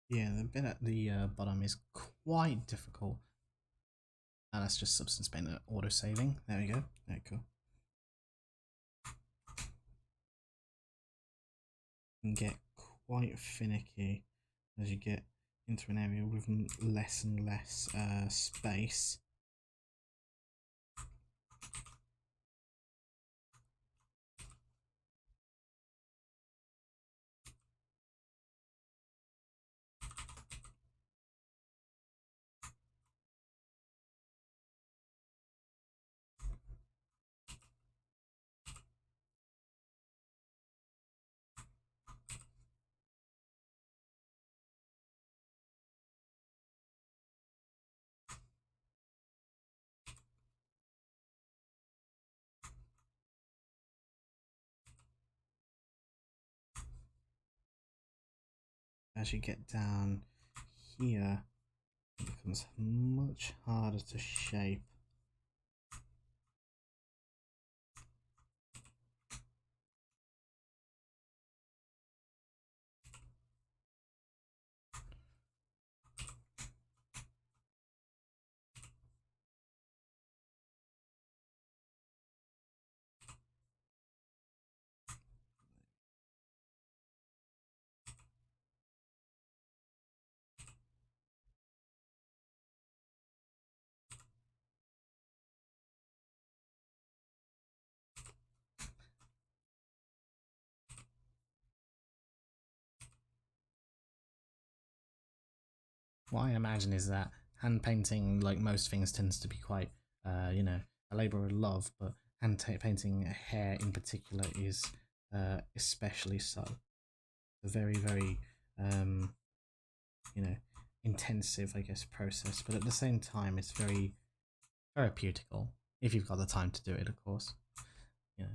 Yeah, the bit at the bottom is quite difficult. And that's just substance paint auto saving. There we go. There we go. And get quite finicky as you get into an area with less and less space. as you get down here, it becomes much harder to shape. What I imagine is that hand painting, like most things, tends to be quite, you know, a labour of love, but painting hair in particular is especially so. A very, very, you know, intensive, I guess, process, but at the same time, it's very therapeutical if you've got the time to do it, of course. You know.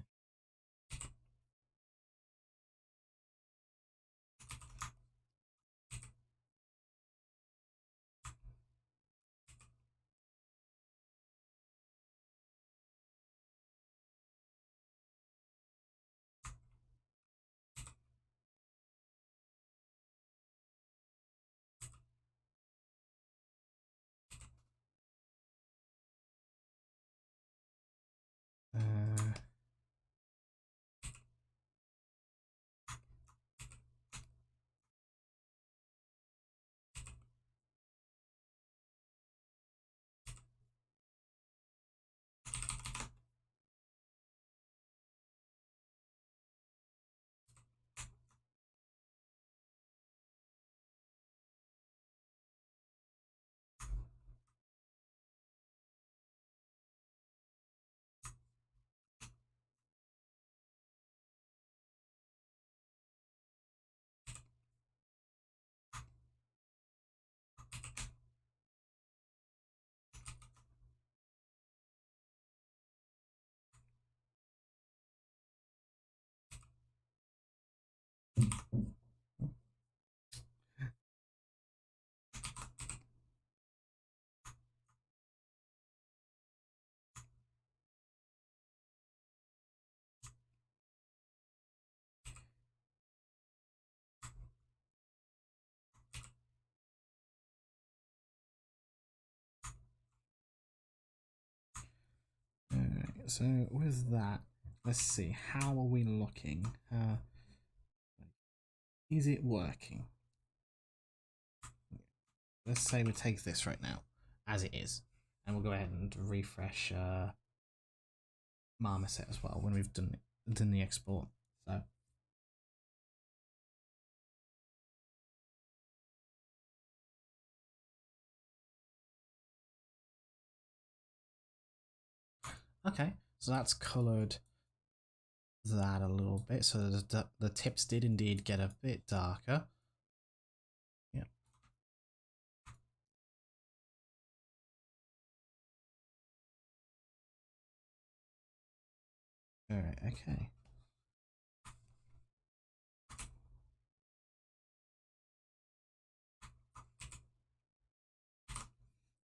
Alright, so with that, let's see, how are we looking? Is it working? Let's say we take this right now, as it is, and we'll go ahead and refresh Marmoset as well when we've done the export. So okay, so that's coloured that a little bit, so the tips did indeed get a bit darker. Yeah. Alright, okay.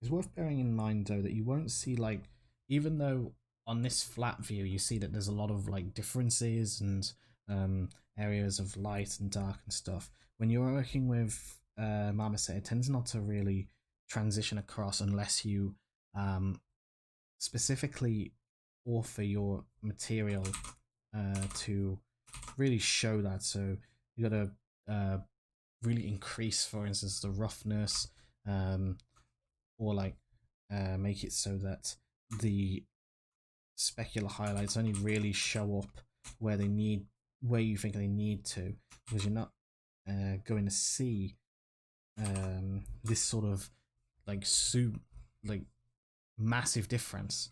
It's worth bearing in mind though that you won't see, like, even though on this flat view you see that there's a lot of like differences and areas of light and dark and stuff, when you're working with Marmoset, it tends not to really transition across unless you specifically offer your material to really show that. So you got to really increase, for instance, the roughness, or like make it so that the specular highlights only really show up where you think they need to, because you're not going to see this sort of like massive difference.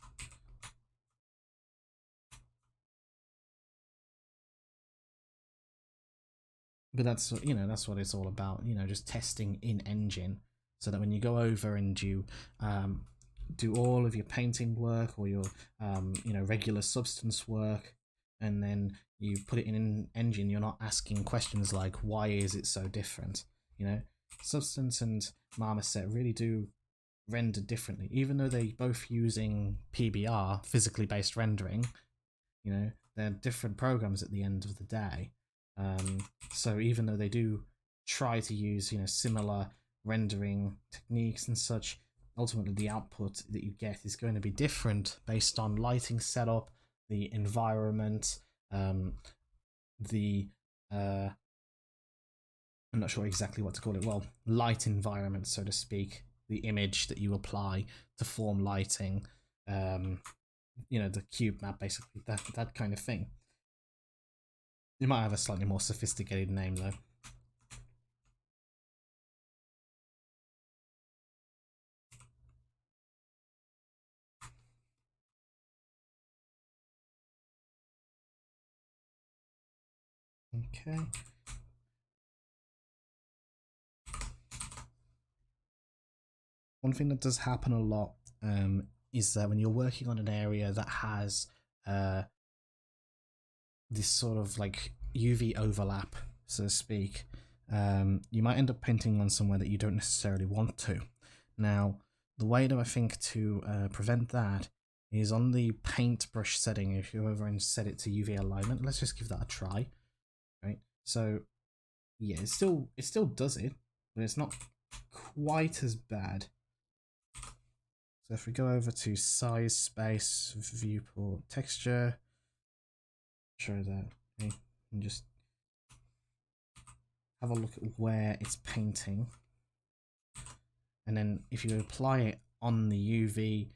But that's, you know, that's what it's all about, you know, just testing in engine, so that when you go over and you do all of your painting work or your you know, regular substance work, and then you put it in an engine, you're not asking questions like, why is it so different? You know, Substance and Marmoset really do render differently, even though they're both using PBR, physically based rendering. You know, they're different programs at the end of the day. So even though they do try to use, you know, similar rendering techniques and such, ultimately the output that you get is going to be different based on lighting setup, the environment, the I'm not sure exactly what to call it. Well, light environment, so to speak, the image that you apply to form lighting, you know, the cube map, basically, that kind of thing. It might have a slightly more sophisticated name, though. Okay. One thing that does happen a lot is that when you're working on an area that has this sort of like UV overlap, so to speak, you might end up painting on somewhere that you don't necessarily want to. Now, the way that I think to prevent that is on the paintbrush setting. If you go over and set it to UV alignment, let's just give that a try. Right, so yeah, it still does it, but it's not quite as bad. So if we go over to size, space, viewport, texture, show that, okay, and just have a look at where it's painting, and then if you apply it on the UV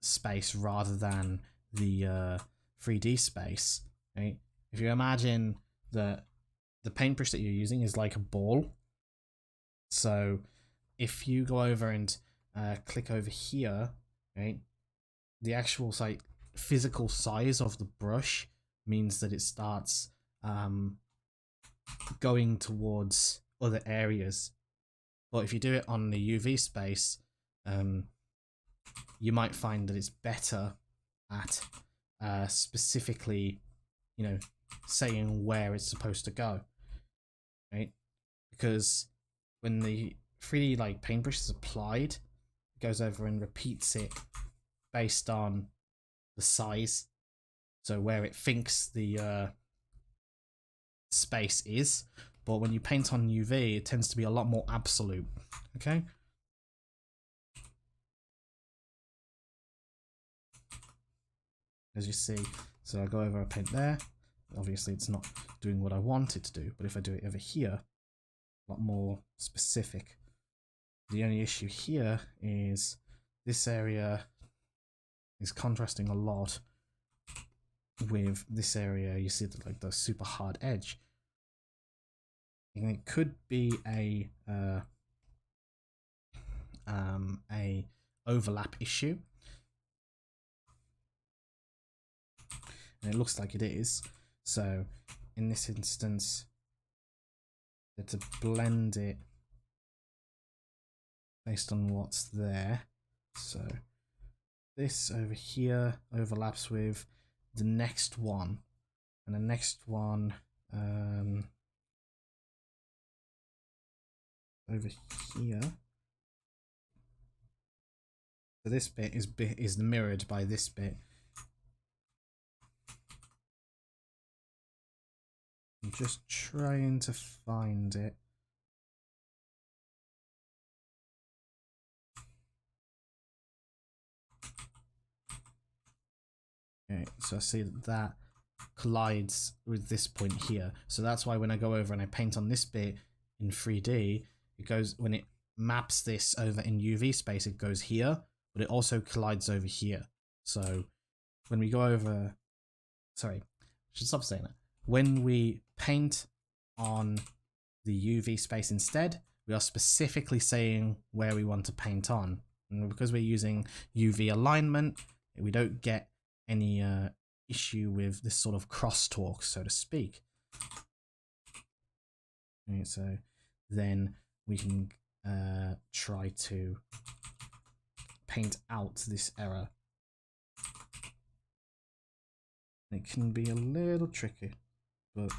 space rather than the 3D space, right? If you imagine that the paintbrush that you're using is like a ball, so if you go over and click over here, right, the actual physical size of the brush means that it starts going towards other areas. But if you do it on the UV space, you might find that it's better at specifically, you know, saying where it's supposed to go, right? Because when the 3D like paintbrush is applied, it goes over and repeats it based on the size, so where it thinks the space is. But when you paint on UV, it tends to be a lot more absolute. Okay. As you see, so I go over, I paint there. Obviously, it's not doing what I want it to do, but if I do it over here, a lot more specific. The only issue here is this area is contrasting a lot with this area. You see like the super hard edge, and it could be a overlap issue, and it looks like it is. So in this instance, to blend it based on what's there. So this over here overlaps with the next one, and the next one over here. So this bit is mirrored by this bit. I'm just trying to find it. Okay, so I see that collides with this point here. So that's why when I go over and I paint on this bit in 3D, it goes, when it maps this over in UV space, it goes here, but it also collides over here. So when we go over, sorry, I should stop saying that. When we paint on the UV space instead, we are specifically saying where we want to paint on. And because we're using UV alignment, we don't get any issue with this sort of crosstalk, so to speak. Okay, so then we can try to paint out this error. It can be a little tricky, but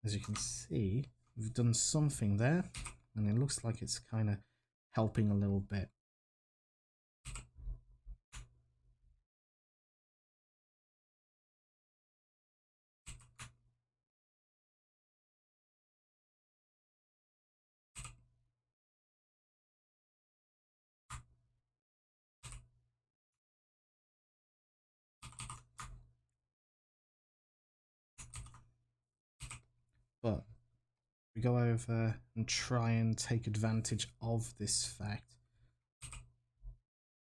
as you can see, we've done something there, and it looks like it's kind of helping a little bit. But we go over and try and take advantage of this fact.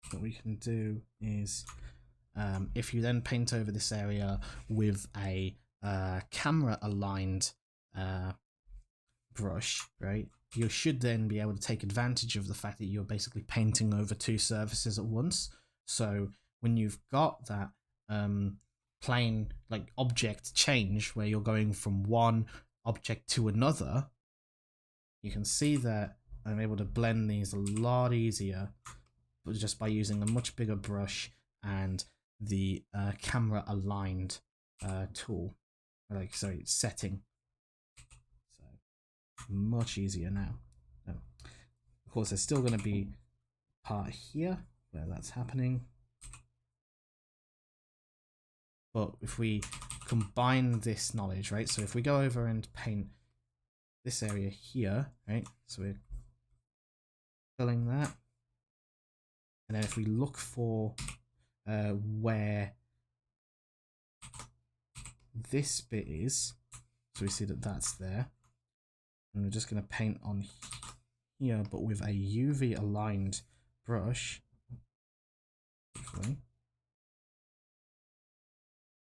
What we can do is, if you then paint over this area with a camera aligned brush, right, you should then be able to take advantage of the fact that you're basically painting over two surfaces at once. So when you've got that plane like object change where you're going from one object to another, you can see that I'm able to blend these a lot easier just by using a much bigger brush and the camera aligned tool, like sorry, setting. So much easier now. Of course, there's still going to be a part here where that's happening, but if we combine this knowledge, right, so if we go over and paint this area here, right, so we're filling that, and then if we look for where this bit is, so we see that that's there, and we're just going to paint on here, but with a UV aligned brush. Hopefully.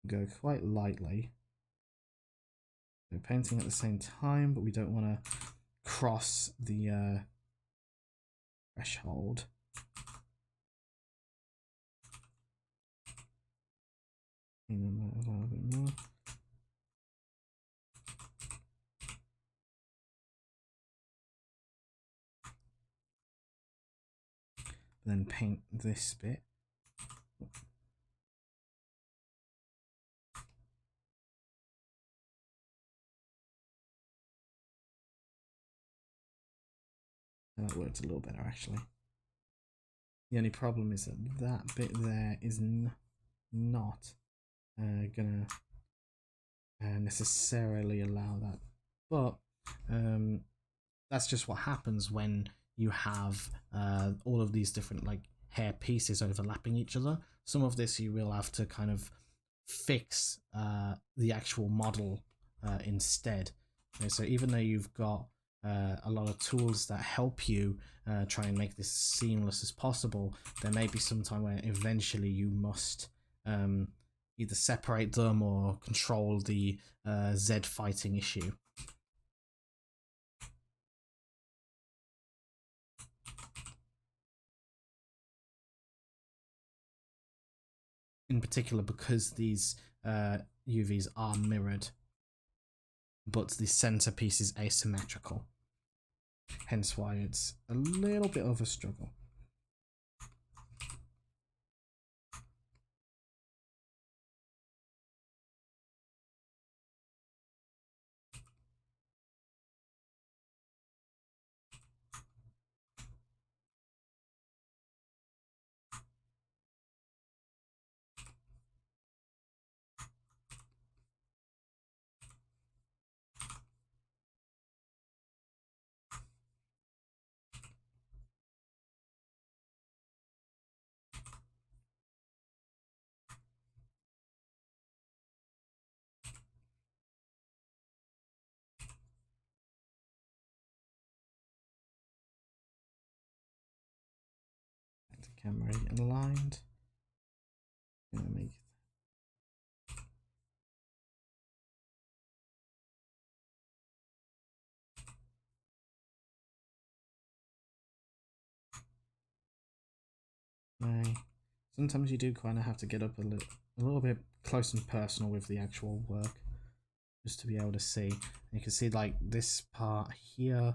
Go quite lightly. We're painting at the same time, but we don't want to cross the threshold. A little bit more. Then paint this bit. And that worked a little better actually. The only problem is that that bit there is not gonna necessarily allow that, but that's just what happens when you have all of these different like hair pieces overlapping each other. Some of this you will have to kind of fix the actual model instead. Okay, so even though you've got a lot of tools that help you try and make this seamless as possible, there may be some time where eventually you must either separate them or control the Z fighting issue. In particular, because these UVs are mirrored, but the centerpiece is asymmetrical. Hence why it's a little bit of a struggle. Camera aligned. I'm gonna make sometimes you do kind of have to get up a little bit close and personal with the actual work, just to be able to see. And you can see like this part here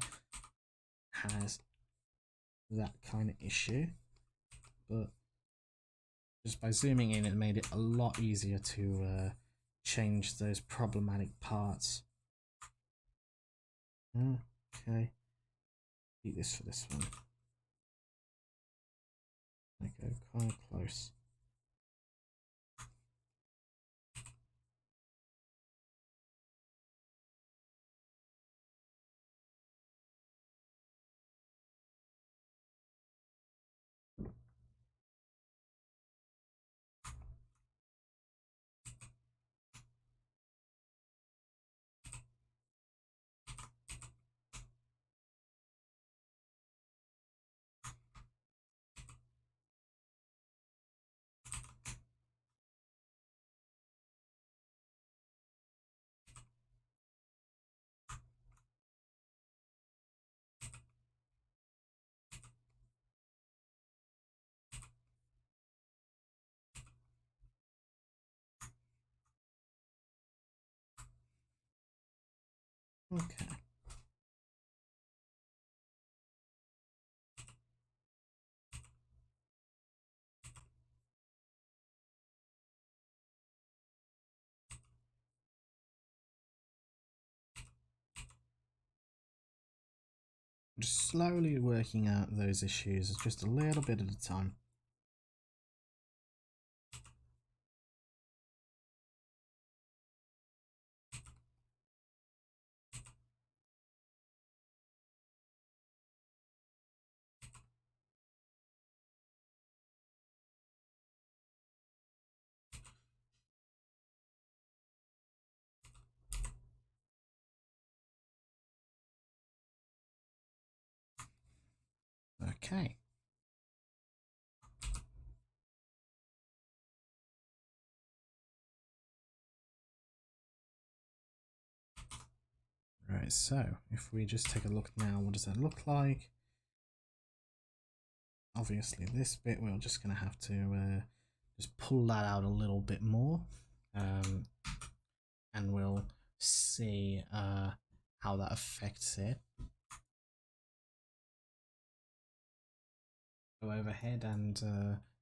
has that kind of issue, but just by zooming in, it made it a lot easier to change those problematic parts. Okay. Keep this for this one. I go quite close. Okay. Just slowly working out those issues, just a little bit at a time. Okay. Right, so if we just take a look now, what does that look like? Obviously this bit we're just going to have to just pull that out a little bit more, and we'll see how that affects it. Go overhead and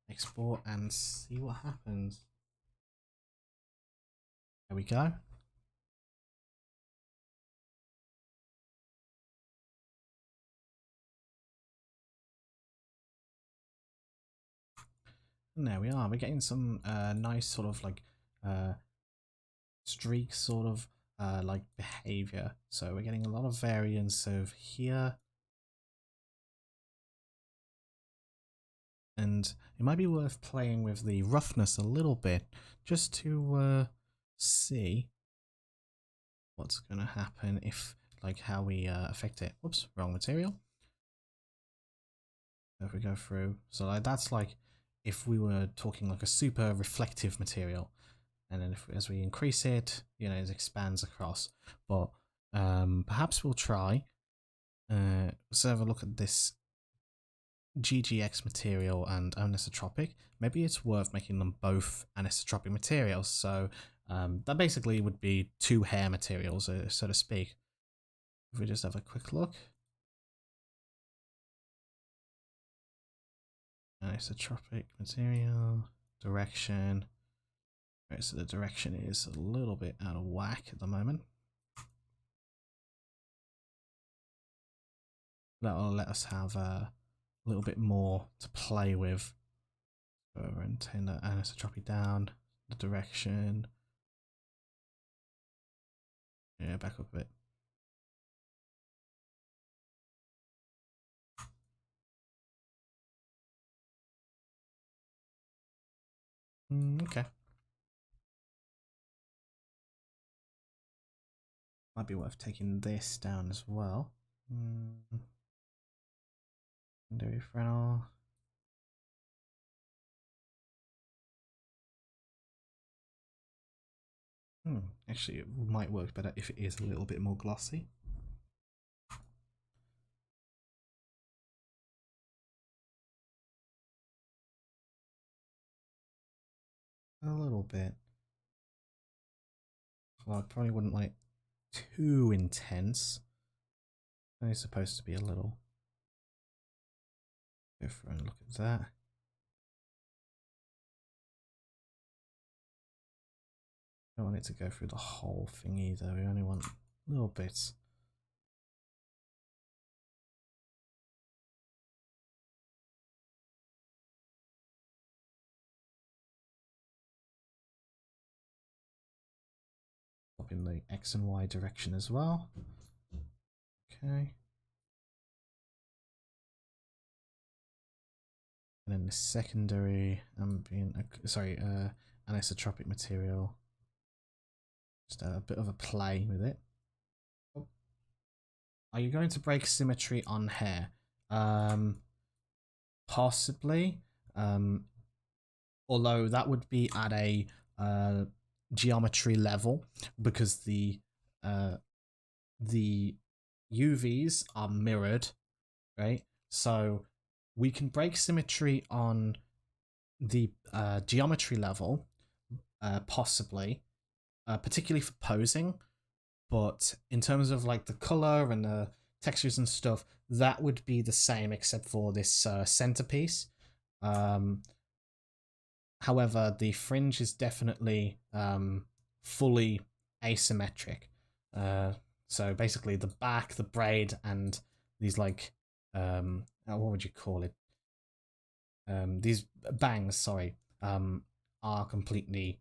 export and see what happens. There we go. And there we are. We're getting some nice sort of like streak sort of like behavior. So we're getting a lot of variance over here. And it might be worth playing with the roughness a little bit just to see what's going to happen if, like, how we affect it. Whoops, wrong material. If we go through, so like that's like if we were talking like a super reflective material, and then as we increase it, you know, it expands across. But perhaps we'll try. Let's have a look at this GGX material and anisotropic. Maybe it's worth making them both anisotropic materials. So that basically would be two hair materials, so to speak. If we just have a quick look. Anisotropic material, direction. Right, so the direction is a little bit out of whack at the moment. That will let us have a little bit more to play with. So we're going to turn the anisotropy down, the direction. Yeah, back up a bit. Okay. Might be worth taking this down as well. Secondary Fresnel. Actually, it might work better if it is a little bit more glossy. A little bit. Well, I probably wouldn't like too intense. It's supposed to be a little. Go for a look at that. Don't want it to go through the whole thing either. We only want little bits. in the X and Y direction as well. Okay. And then the secondary ambient, anisotropic material. Just a bit of a play with it. Oh. Are you going to break symmetry on hair? Possibly. Although that would be at a geometry level, because the UVs are mirrored, right? So we can break symmetry on the geometry level, possibly, particularly for posing. But in terms of like the color and the textures and stuff, that would be the same except for this centerpiece. However, the fringe is definitely fully asymmetric. So basically the back, the braid, and these like, what would you call it? These bangs, sorry, are completely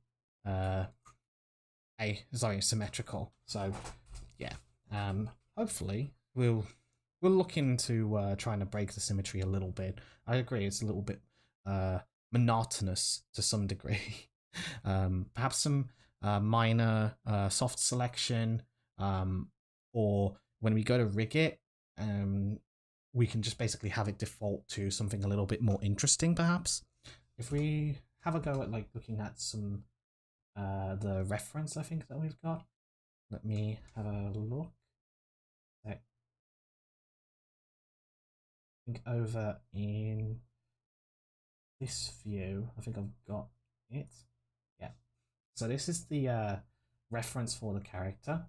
symmetrical. So yeah, hopefully we'll look into trying to break the symmetry a little bit. I agree, it's a little bit monotonous to some degree. Perhaps some minor soft selection, or when we go to rig it, we can just basically have it default to something a little bit more interesting, perhaps. If we have a go at like looking at some the reference I think that we've got. Let me have a look. I think over in this view, I think I've got it. Yeah. So this is the reference for the character.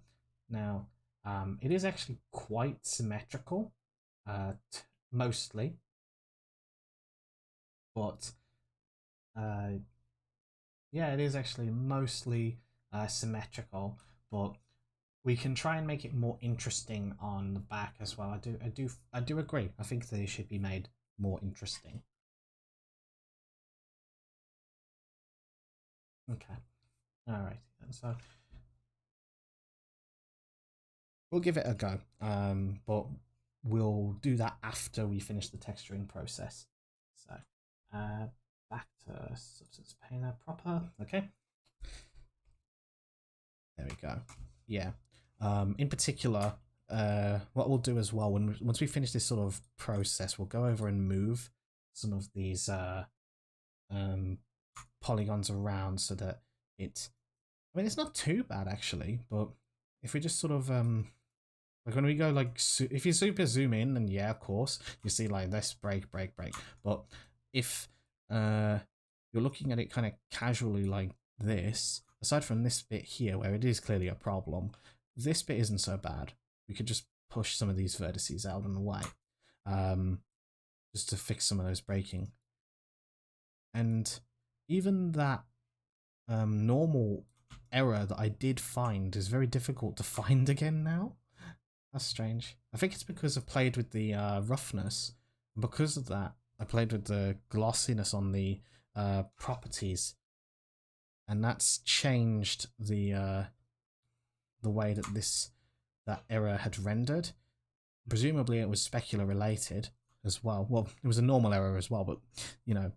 Now, it is actually quite symmetrical, mostly, but yeah, it is actually mostly symmetrical, but we can try and make it more interesting on the back as well. I do agree. I think they should be made more interesting. Okay. All right. So we'll give it a go. But we'll do that after we finish the texturing process. So, back to substance painter proper. Okay. There we go. Yeah. In particular, what we'll do as well, once we finish this sort of process, we'll go over and move some of these polygons around so that it's not too bad actually, but if we just sort of like when we go like if you super zoom in, then yeah, of course you see like this break, but if you're looking at it kind of casually like this, aside from this bit here where it is clearly a problem, this bit isn't so bad. We could just push some of these vertices out of the way, just to fix some of those breaking. And even that normal error that I did find is very difficult to find again now. That's strange. I think it's because I played with the roughness. Because of that, I played with the glossiness on the properties, and that's changed the way that that error had rendered. Presumably, it was specular related as well. Well, it was a normal error as well, but you know,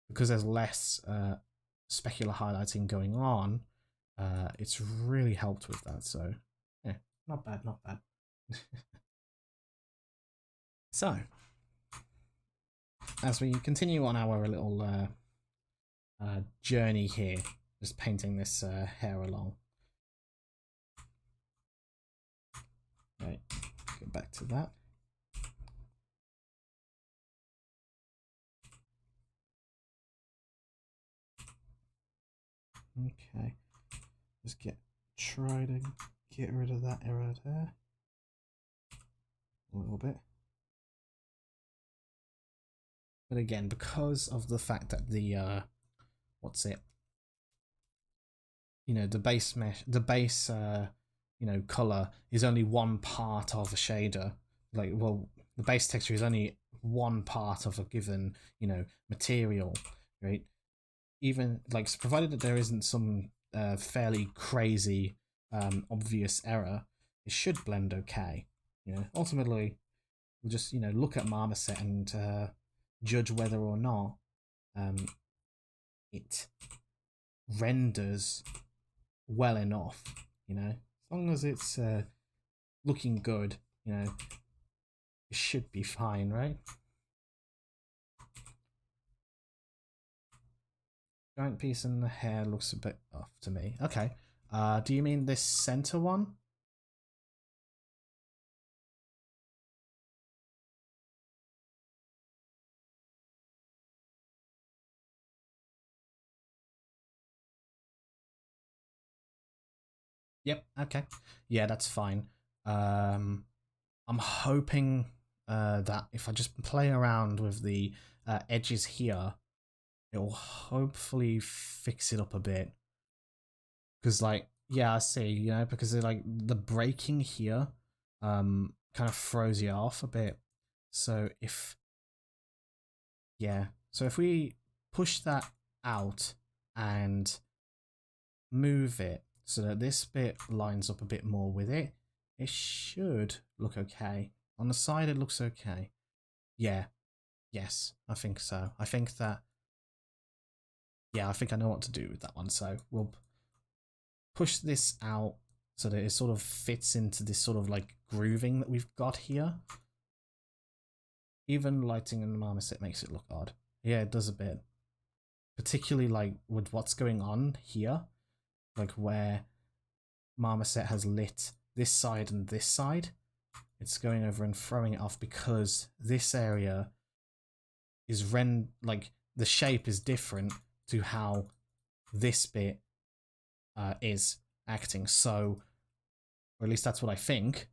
because there's less specular highlighting going on, it's really helped with that. So yeah, not bad, not bad. So as we continue on our little journey here, just painting this hair along. Right, go back to that. Okay, just try to get rid of that error there a little bit. But again, because of the fact that the the base mesh, the base color is only one part of a shader. Like, well, the base texture is only one part of a given material, right? Even like, so provided that there isn't some fairly crazy, obvious error, it should blend okay. You know, ultimately, we'll just, you know, look at Marmoset and judge whether or not it renders well enough. You know, as long as it's looking good, you know, it should be fine, right? Giant piece in the hair looks a bit off to me. Okay. Do you mean this center one? Yep. Okay. Yeah, that's fine. I'm hoping that if I just play around with the edges here, it will hopefully fix it up a bit. Because, like, yeah, I see, you know, because they're like the breaking here kind of throws you off a bit. So so if we push that out and move it so that this bit lines up a bit more with it, it should look okay. On the side, it looks okay. Yeah, yes, I think so. I think that, yeah, I think I know what to do with that one. So we'll push this out so that it sort of fits into this sort of like grooving that we've got here. Even lighting in the marmoset makes it look odd. Yeah, it does a bit. Particularly like with what's going on here, like where marmoset has lit this side and this side. It's going over and throwing it off because this area is like the shape is different to how this bit is acting. So, or at least that's what I think.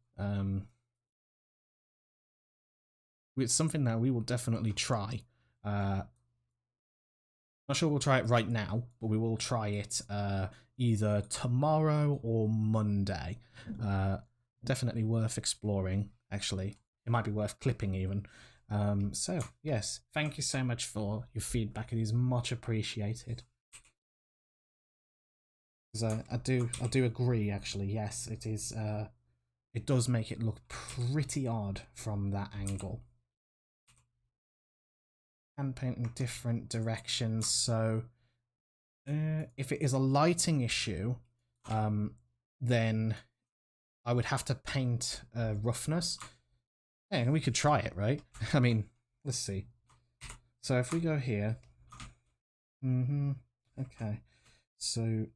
It's something that we will definitely try. Not sure we'll try it right now, but we will try it either tomorrow or Monday. Definitely worth exploring, actually. It might be worth clipping even. So, yes, thank you so much for your feedback. It is much appreciated. Because I do agree, actually. Yes, it is. It does make it look pretty odd from that angle. And paint in different directions. So, if it is a lighting issue, then I would have to paint roughness. Hey, we could try it, right? I mean, let's see. So if we go here, okay. So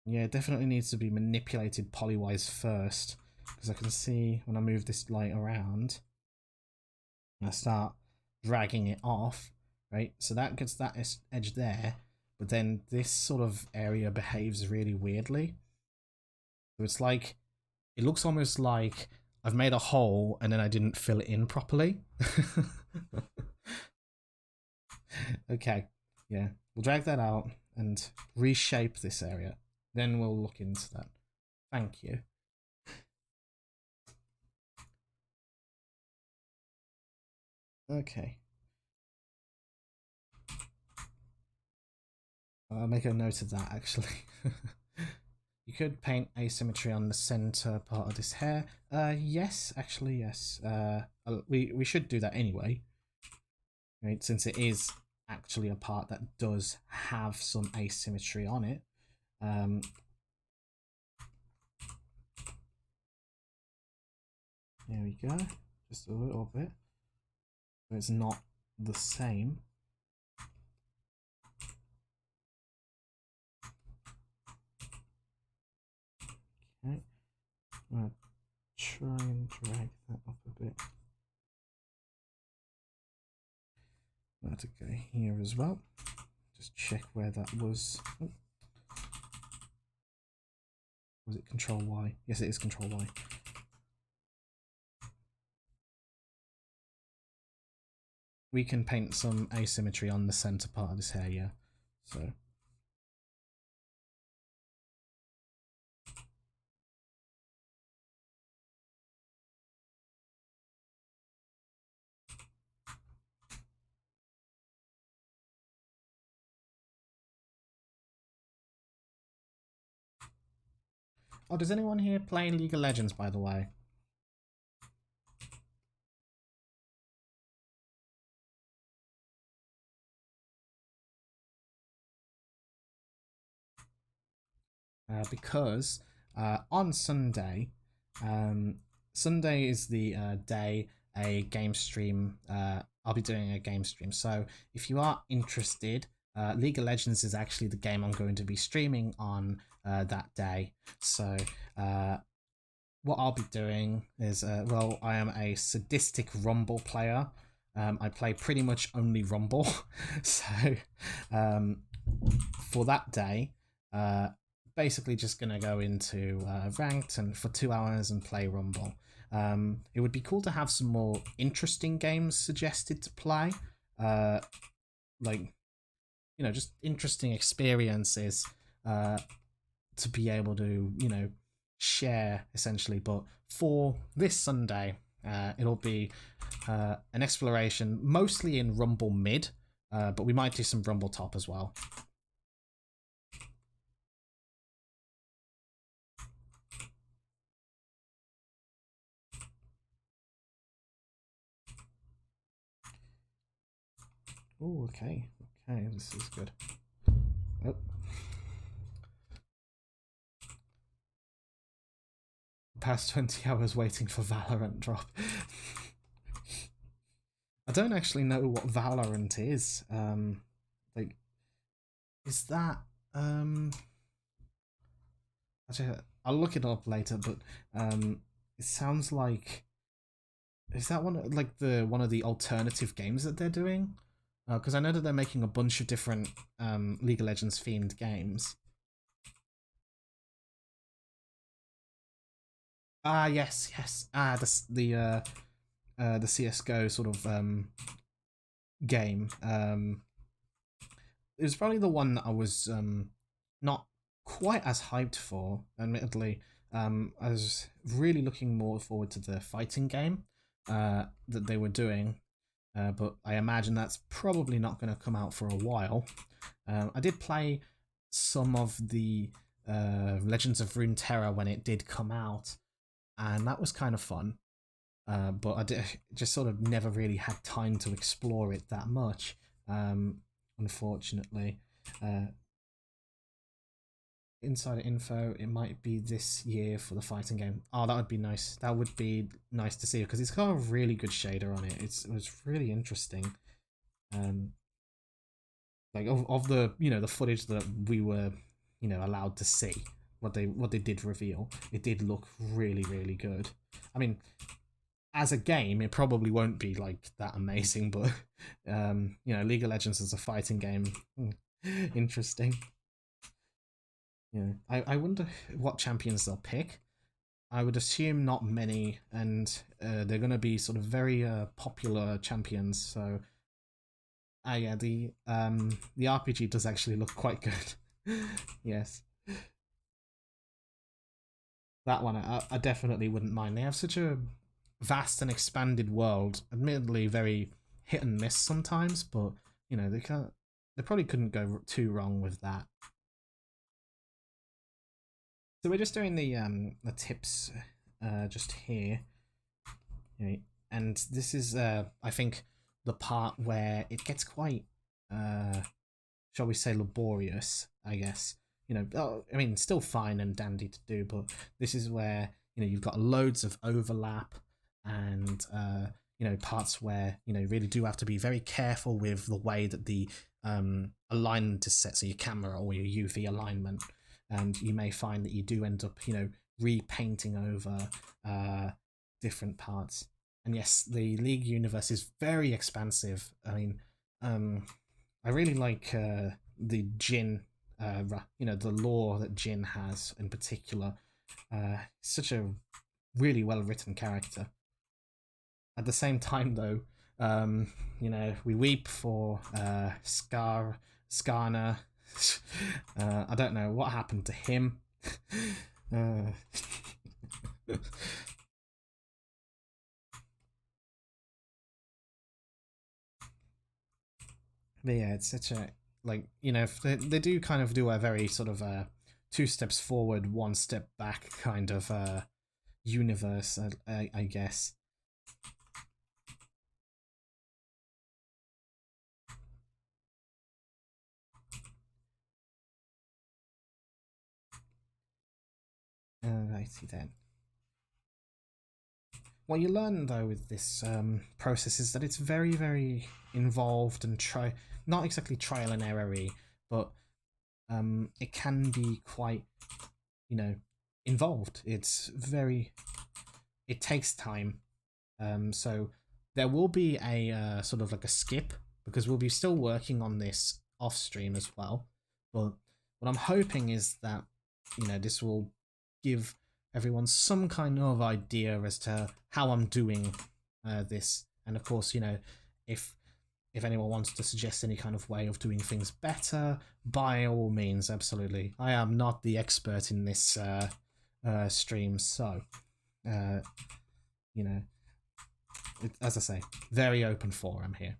yeah, it definitely needs to be manipulated polywise first, because I can see when I move this light around, and I start dragging it off, right? So that gets that edge there, but then this sort of area behaves really weirdly. So it's like, it looks almost like I've made a hole and then I didn't fill it in properly. Okay, yeah, we'll drag that out and reshape this area. Then we'll look into that. Thank you. Okay. I'll make a note of that, actually. You could paint asymmetry on the center part of this hair. Yes, actually, yes. We should do that anyway, right? Since it is actually a part that does have some asymmetry on it. There we go. Just a little bit. So it's not the same. Okay. I'm going to try and drag that up a bit. That go here as well. Just check where that was. Oh. Was it Control Y? Yes, it is Control Y. We can paint some asymmetry on the center part of this hair, yeah. So. Oh, does anyone here play League of Legends, by the way? Because on Sunday, Sunday is the day a game stream. I'll be doing a game stream. So if you are interested, League of Legends is actually the game I'm going to be streaming on that day. So what I'll be doing is, well, I am a sadistic Rumble player. I play pretty much only Rumble. So for that day, basically just going to go into ranked and for 2 hours and play Rumble. It would be cool to have some more interesting games suggested to play. Like, you know, just interesting experiences to be able to, you know, share essentially. But for this Sunday, it'll be an exploration mostly in Rumble mid, but we might do some Rumble top as well. Oh, okay. Okay, this is good. Oh. Past 20 hours waiting for Valorant drop. I don't actually know what Valorant is. Like, is that actually, I'll look it up later, but it sounds like, is that one like the one of the alternative games that they're doing? Because I know that they're making a bunch of different League of Legends themed games. Ah, yes, yes. Ah, the CS:GO sort of game. It was probably the one that I was not quite as hyped for, admittedly. I was really looking more forward to the fighting game that they were doing, but I imagine that's probably not going to come out for a while. I did play some of the Legends of Runeterra when it did come out, and that was kind of fun. But I just sort of never really had time to explore it that much, unfortunately. Insider info, it might be this year for the fighting game. Oh, that would be nice. That would be nice to see, because it's got a really good shader on it. It was really interesting. Like of the, you know, the footage that we were, you know, allowed to see, what they did reveal, it did look really good. I mean, as a game, it probably won't be like that amazing, but you know, League of Legends as a fighting game, interesting. Yeah, I wonder what champions they'll pick. I would assume not many, and they're going to be sort of very popular champions. So, yeah, the RPG does actually look quite good. Yes, that one I definitely wouldn't mind. They have such a vast and expanded world. Admittedly, very hit and miss sometimes, but you know, they probably couldn't go too wrong with that. So we're just doing the tips just here, and this is I think the part where it gets quite shall we say laborious, I guess. You know, I mean, still fine and dandy to do, but this is where, you know, you've got loads of overlap, and you know, parts where, you know, you really do have to be very careful with the way that the alignment is set, so your camera or your UV alignment, and you may find that you do end up, you know, repainting over different parts. And yes, the League universe is very expansive. I mean, I really like the Jin, you know, the lore that Jin has in particular. Such a really well written character. At the same time, though, you know, we weep for Skarner. I don't know what happened to him. But yeah, it's such a, like, you know, they do kind of do a very sort of two steps forward, one step back kind of universe, I guess. Alrighty then. What you learn though with this process is that it's very, very involved and not exactly trial and error-y, but it can be quite, you know, involved. It takes time. So there will be a sort of like a skip because we'll be still working on this off stream as well. But what I'm hoping is that, you know, this will give everyone some kind of idea as to how I'm doing this. And of course, you know, if anyone wants to suggest any kind of way of doing things better, by all means, absolutely. I am not the expert in this stream, so you know, as I say, very open forum here.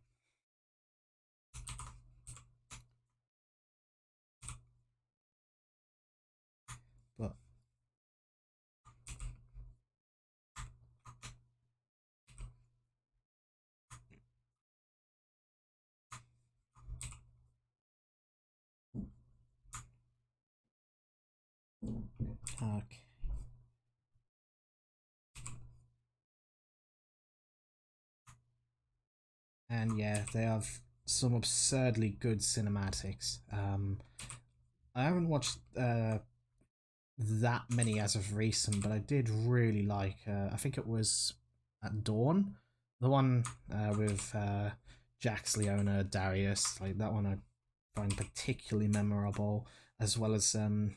But okay. And yeah, they have some absurdly good cinematics. I haven't watched that many as of recent, but I did really like. I think it was at Dawn, the one with Jax, Leona, Darius. Like that one, I find particularly memorable, as well as I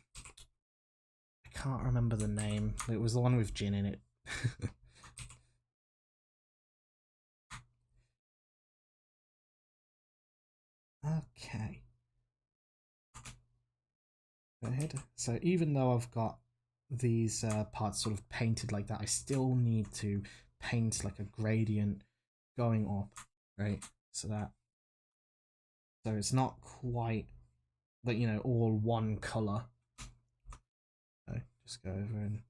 can't remember the name. It was the one with Jin in it. Okay. Go ahead. So even though I've got these parts sort of painted like that, I still need to paint like a gradient going up, right? So it's not quite like, you know, all one color. So just go over and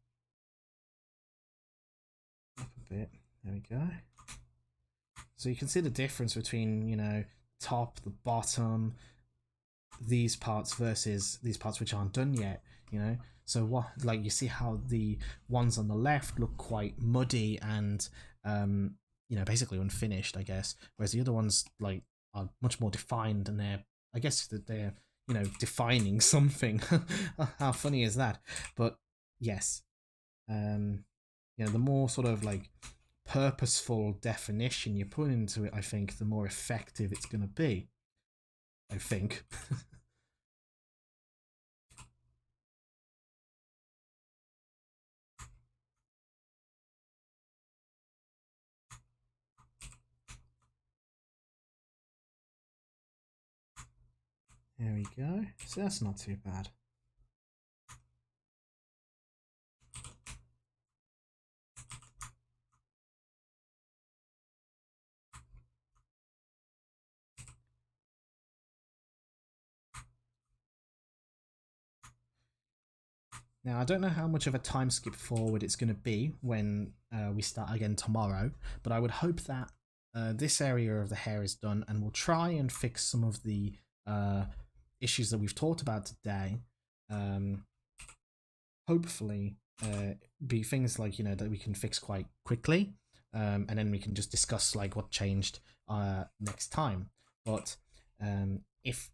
up a bit. There we go. So you can see the difference between, you know, top, the bottom, these parts versus these parts which aren't done yet, you know. So what, like, you see how the ones on the left look quite muddy and you know, basically unfinished, I guess, whereas the other ones like are much more defined, and I guess that they're, you know, defining something. How funny is that? But yes, you know, the more sort of like purposeful definition you put into it, I think the more effective it's going to be, I think. There we go. So that's not too bad. Now, I don't know how much of a time skip forward it's going to be when we start again tomorrow, but I would hope that this area of the hair is done, and we'll try and fix some of the issues that we've talked about today. Hopefully, be things like, you know, that we can fix quite quickly, and then we can just discuss like what changed next time. But if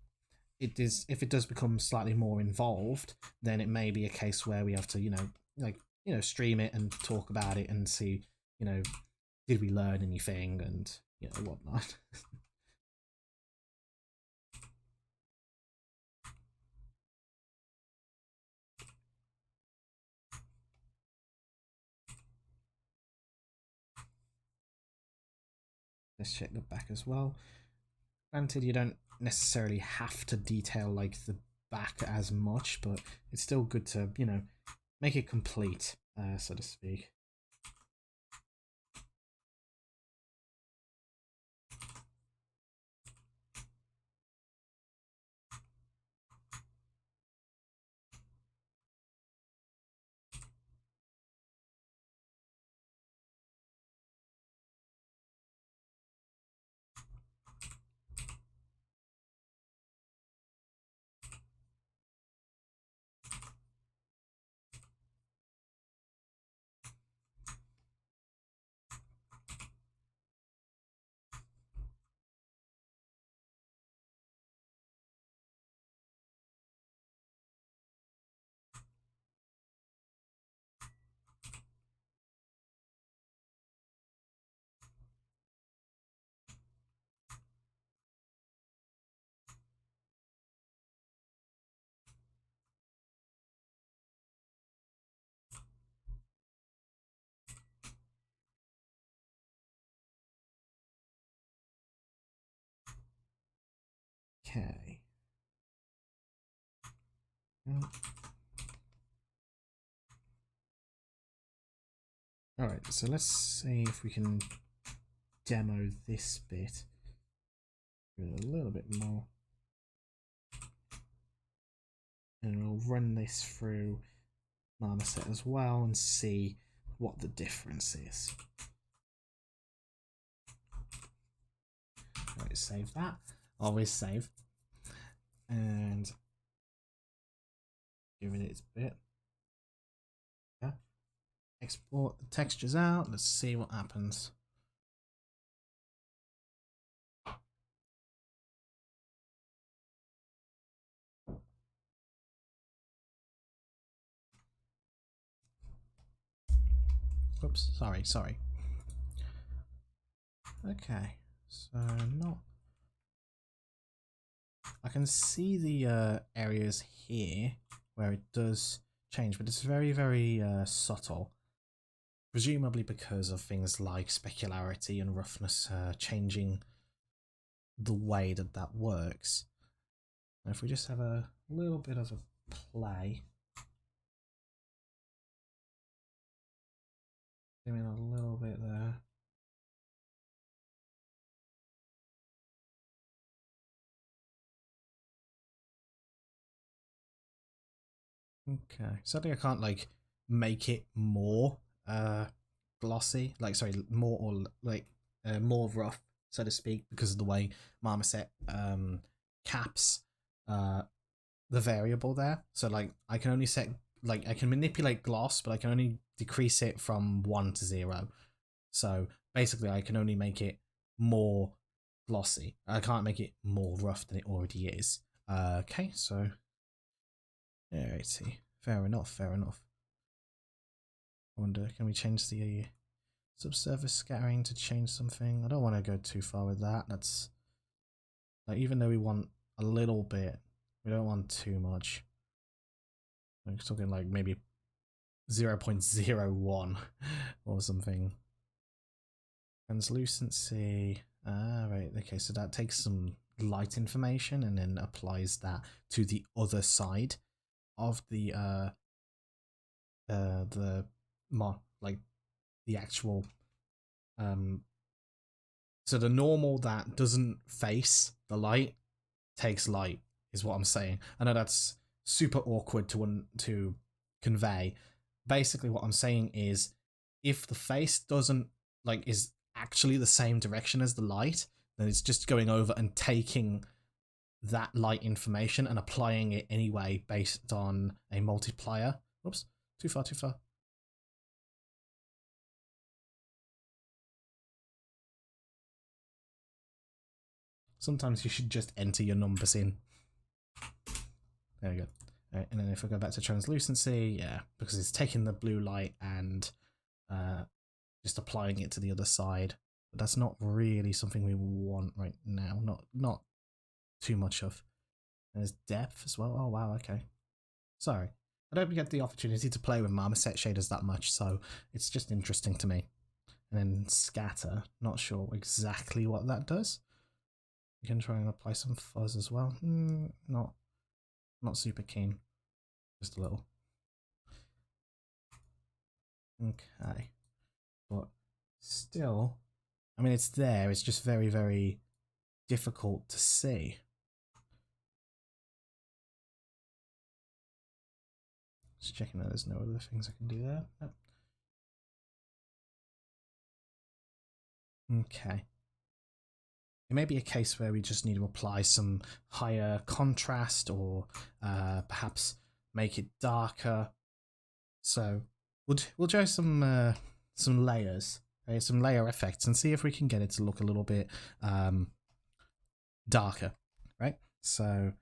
it does become slightly more involved, then it may be a case where we have to, you know, like, you know, stream it and talk about it and see, you know, did we learn anything and, you know, whatnot. Let's check the back as well. Granted, you don't necessarily have to detail like the back as much, but it's still good to, you know, make it complete, so to speak. Okay. Alright, so let's see if we can demo this bit a little bit more. And we'll run this through Marmoset as well and see what the difference is. Right, save that. Always save. And give it its bit. Yeah. Export the textures out. Let's see what happens. Oops, sorry. Okay, so not. I can see the areas here where it does change, but it's very subtle. Presumably because of things like specularity and roughness changing the way that works. And if we just have a little bit of a play. Zoom in a little bit there. Okay, sadly I can't like make it more glossy, like sorry, more or like more rough, so to speak, because of the way Marmoset caps the variable there. So like I can only set, like I can manipulate gloss, but I can only decrease it from 1 to 0. So basically I can only make it more glossy. I can't make it more rough than it already is. Okay, so alrighty, fair enough. I wonder, can we change the subsurface scattering to change something? I don't want to go too far with that. That's like, even though we want a little bit, we don't want too much. We're talking like maybe 0.01 or something. Translucency. Ah, right. Okay, so that takes some light information and then applies that to the other side of the like the actual so the normal that doesn't face the light takes light, is what I'm saying. I know that's super awkward to convey. Basically what I'm saying is, if the face doesn't like is actually the same direction as the light, then it's just going over and taking that light information and applying it anyway based on a multiplier. Oops, too far. Sometimes you should just enter your numbers in. There we go. Right, and then if I go back to translucency, yeah, because it's taking the blue light and just applying it to the other side. But that's not really something we want right now. Not too much of. There's depth as well. Oh wow, okay. Sorry. I don't get the opportunity to play with Marmoset shaders that much, so it's just interesting to me. And then scatter, not sure exactly what that does. You can try and apply some fuzz as well. Not super keen. Just a little. Okay. But still, I mean, it's there. It's just very difficult to see. Just checking that there's no other things I can do there. Nope. Okay. It may be a case where we just need to apply some higher contrast or perhaps make it darker. So we'll try some layers, okay, some layer effects, and see if we can get it to look a little bit darker, right? So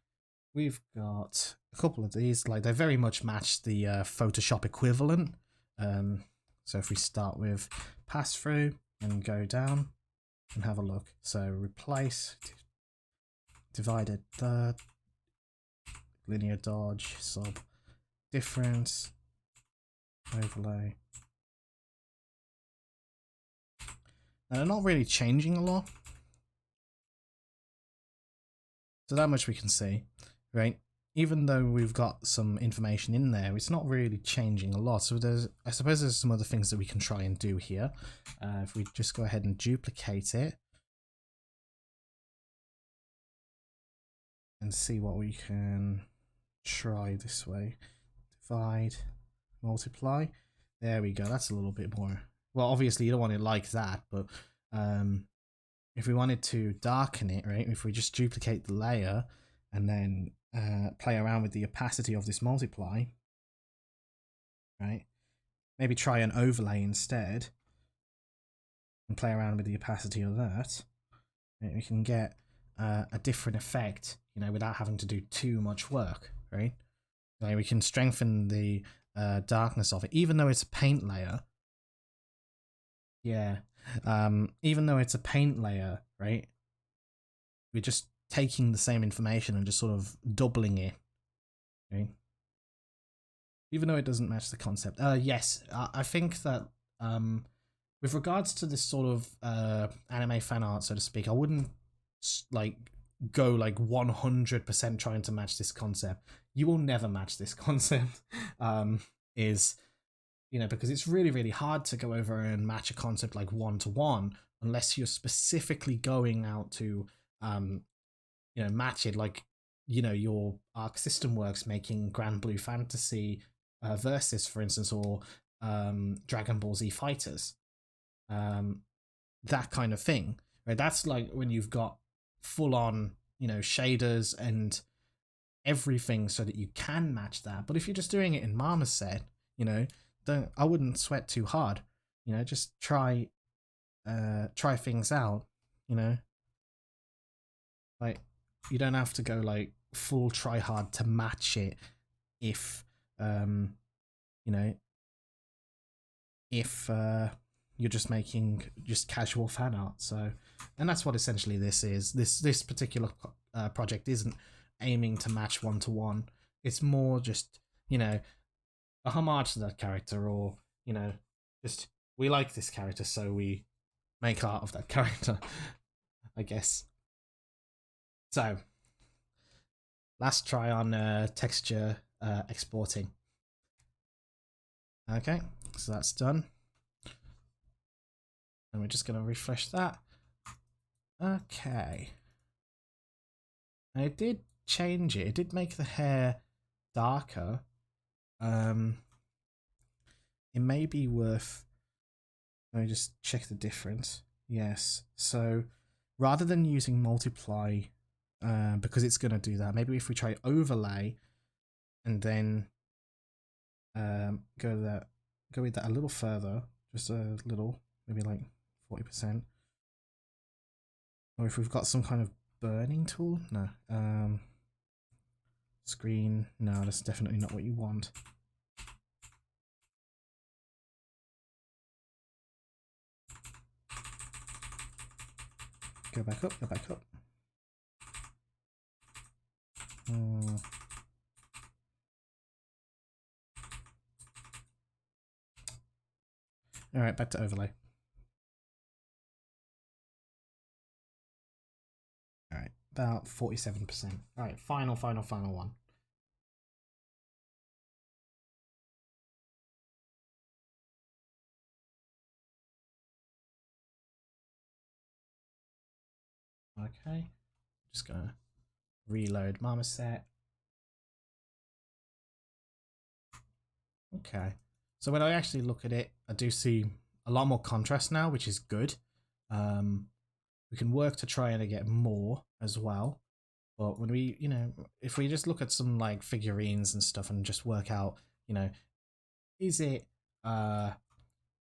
we've got a couple of these, like they very much match the Photoshop equivalent. So if we start with pass through and go down and have a look. So replace, divided third, linear dodge, sub, difference, overlay. Now they're not really changing a lot. So that much we can see, right? Even though we've got some information in there, it's not really changing a lot. So I suppose there's some other things that we can try and do here. If we just go ahead and duplicate it and see what we can try this way. Divide, multiply. There we go. That's a little bit more. Well, obviously you don't want it like that, but if we wanted to darken it, right? If we just duplicate the layer and then play around with the opacity of this multiply, right? Maybe try an overlay instead and play around with the opacity of that. Right? We can get a different effect, you know, without having to do too much work, right? Like we can strengthen the darkness of it, even though it's a paint layer. Yeah, even though it's a paint layer, right? We're just taking the same information and just sort of doubling it, right? Even though it doesn't match the concept. Yes, I think that with regards to this sort of anime fan art, so to speak, I wouldn't like go like 100% trying to match this concept. You will never match this concept. You know, because it's really, really hard to go over and match a concept like one-to-one unless you're specifically going out to, you know, match it like, you know, your Arc System Works making Grand Blue Fantasy Versus, for instance, or Dragon Ball Z Fighters. That kind of thing, right? That's like when you've got full-on, you know, shaders and everything so that you can match that. But if you're just doing it in Marmoset, you know, I wouldn't sweat too hard, you know, just try things out, you know, like you don't have to go like full try hard to match it if you know, if you're just making just casual fan art. So, and that's what essentially this is. This particular project isn't aiming to match one-to-one. It's more just, you know, a homage to that character, or, you know, just we like this character, so we make art of that character, I guess. So, last try on texture exporting. Okay, so that's done. And we're just going to refresh that. Okay. And it did change it. It did make the hair darker. It may be worth, let me just check the difference. Yes, so rather than using multiply, because it's going to do that, maybe if we try overlay and then go with that a little further, just a little, maybe like 40%. Or if we've got some kind of burning tool, no. Screen, no, that's definitely not what you want. Go back up, go back up. Alright, back to overlay. Alright, about 47%. Alright, final one. Okay, just gonna reload Marmoset. Okay, so when I actually look at it, I do see a lot more contrast now, which is good. We can work to try and get more as well. But when we, you know, if we just look at some like figurines and stuff and just work out, you know, is it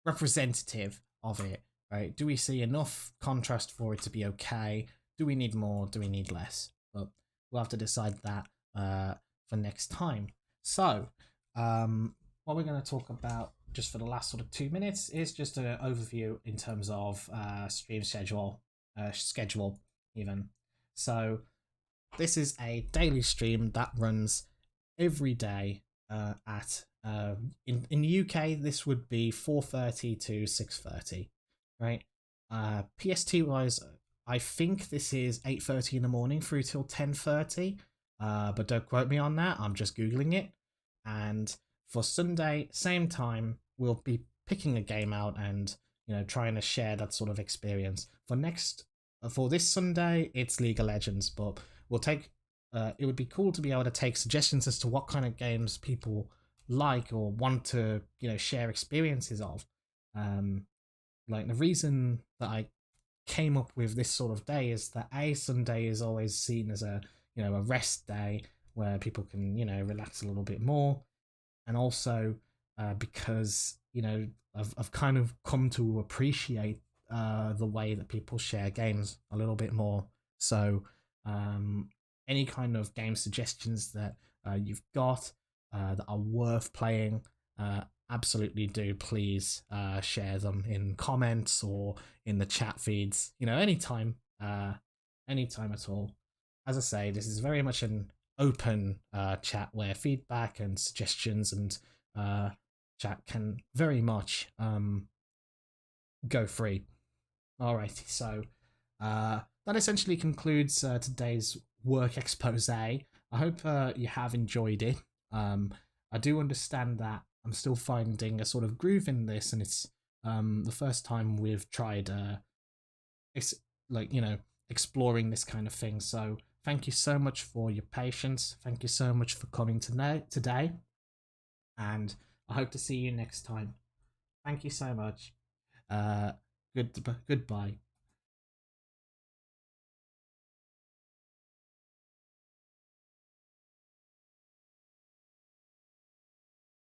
representative of it, right? Do we see enough contrast for it to be okay? Do we need more? Do we need less? But we'll have to decide that for next time. So, what we're going to talk about just for the last sort of 2 minutes is just an overview in terms of stream schedule even. So this is a daily stream that runs every day at in the UK this would be 4:30 to 6:30, right? PST wise I think this is 8:30 in the morning through till 10:30. But don't quote me on that. I'm just googling it. And for Sunday, same time, we'll be picking a game out and trying to share that sort of experience. For this Sunday, it's League of Legends, but we'll take. It would be cool to be able to take suggestions as to what kind of games people like or want to share experiences of. Like the reason that I came up with this sort of day is that Sunday is always seen as a rest day where people can relax a little bit more, and also because I've kind of come to appreciate the way that people share games a little bit more. So any kind of game suggestions that you've got that are worth playing, absolutely do please share them in comments or in the chat feeds. Anytime, anytime at all. As I say, this is very much an open chat where feedback and suggestions and chat can very much go free. Alrighty, so that essentially concludes today's work expose. I hope you have enjoyed it. I do understand that I'm still finding a sort of groove in this, and it's the first time we've tried exploring this kind of thing. So thank you so much for your patience. Thank you so much for coming today, and I hope to see you next time. Thank you so much. Goodbye.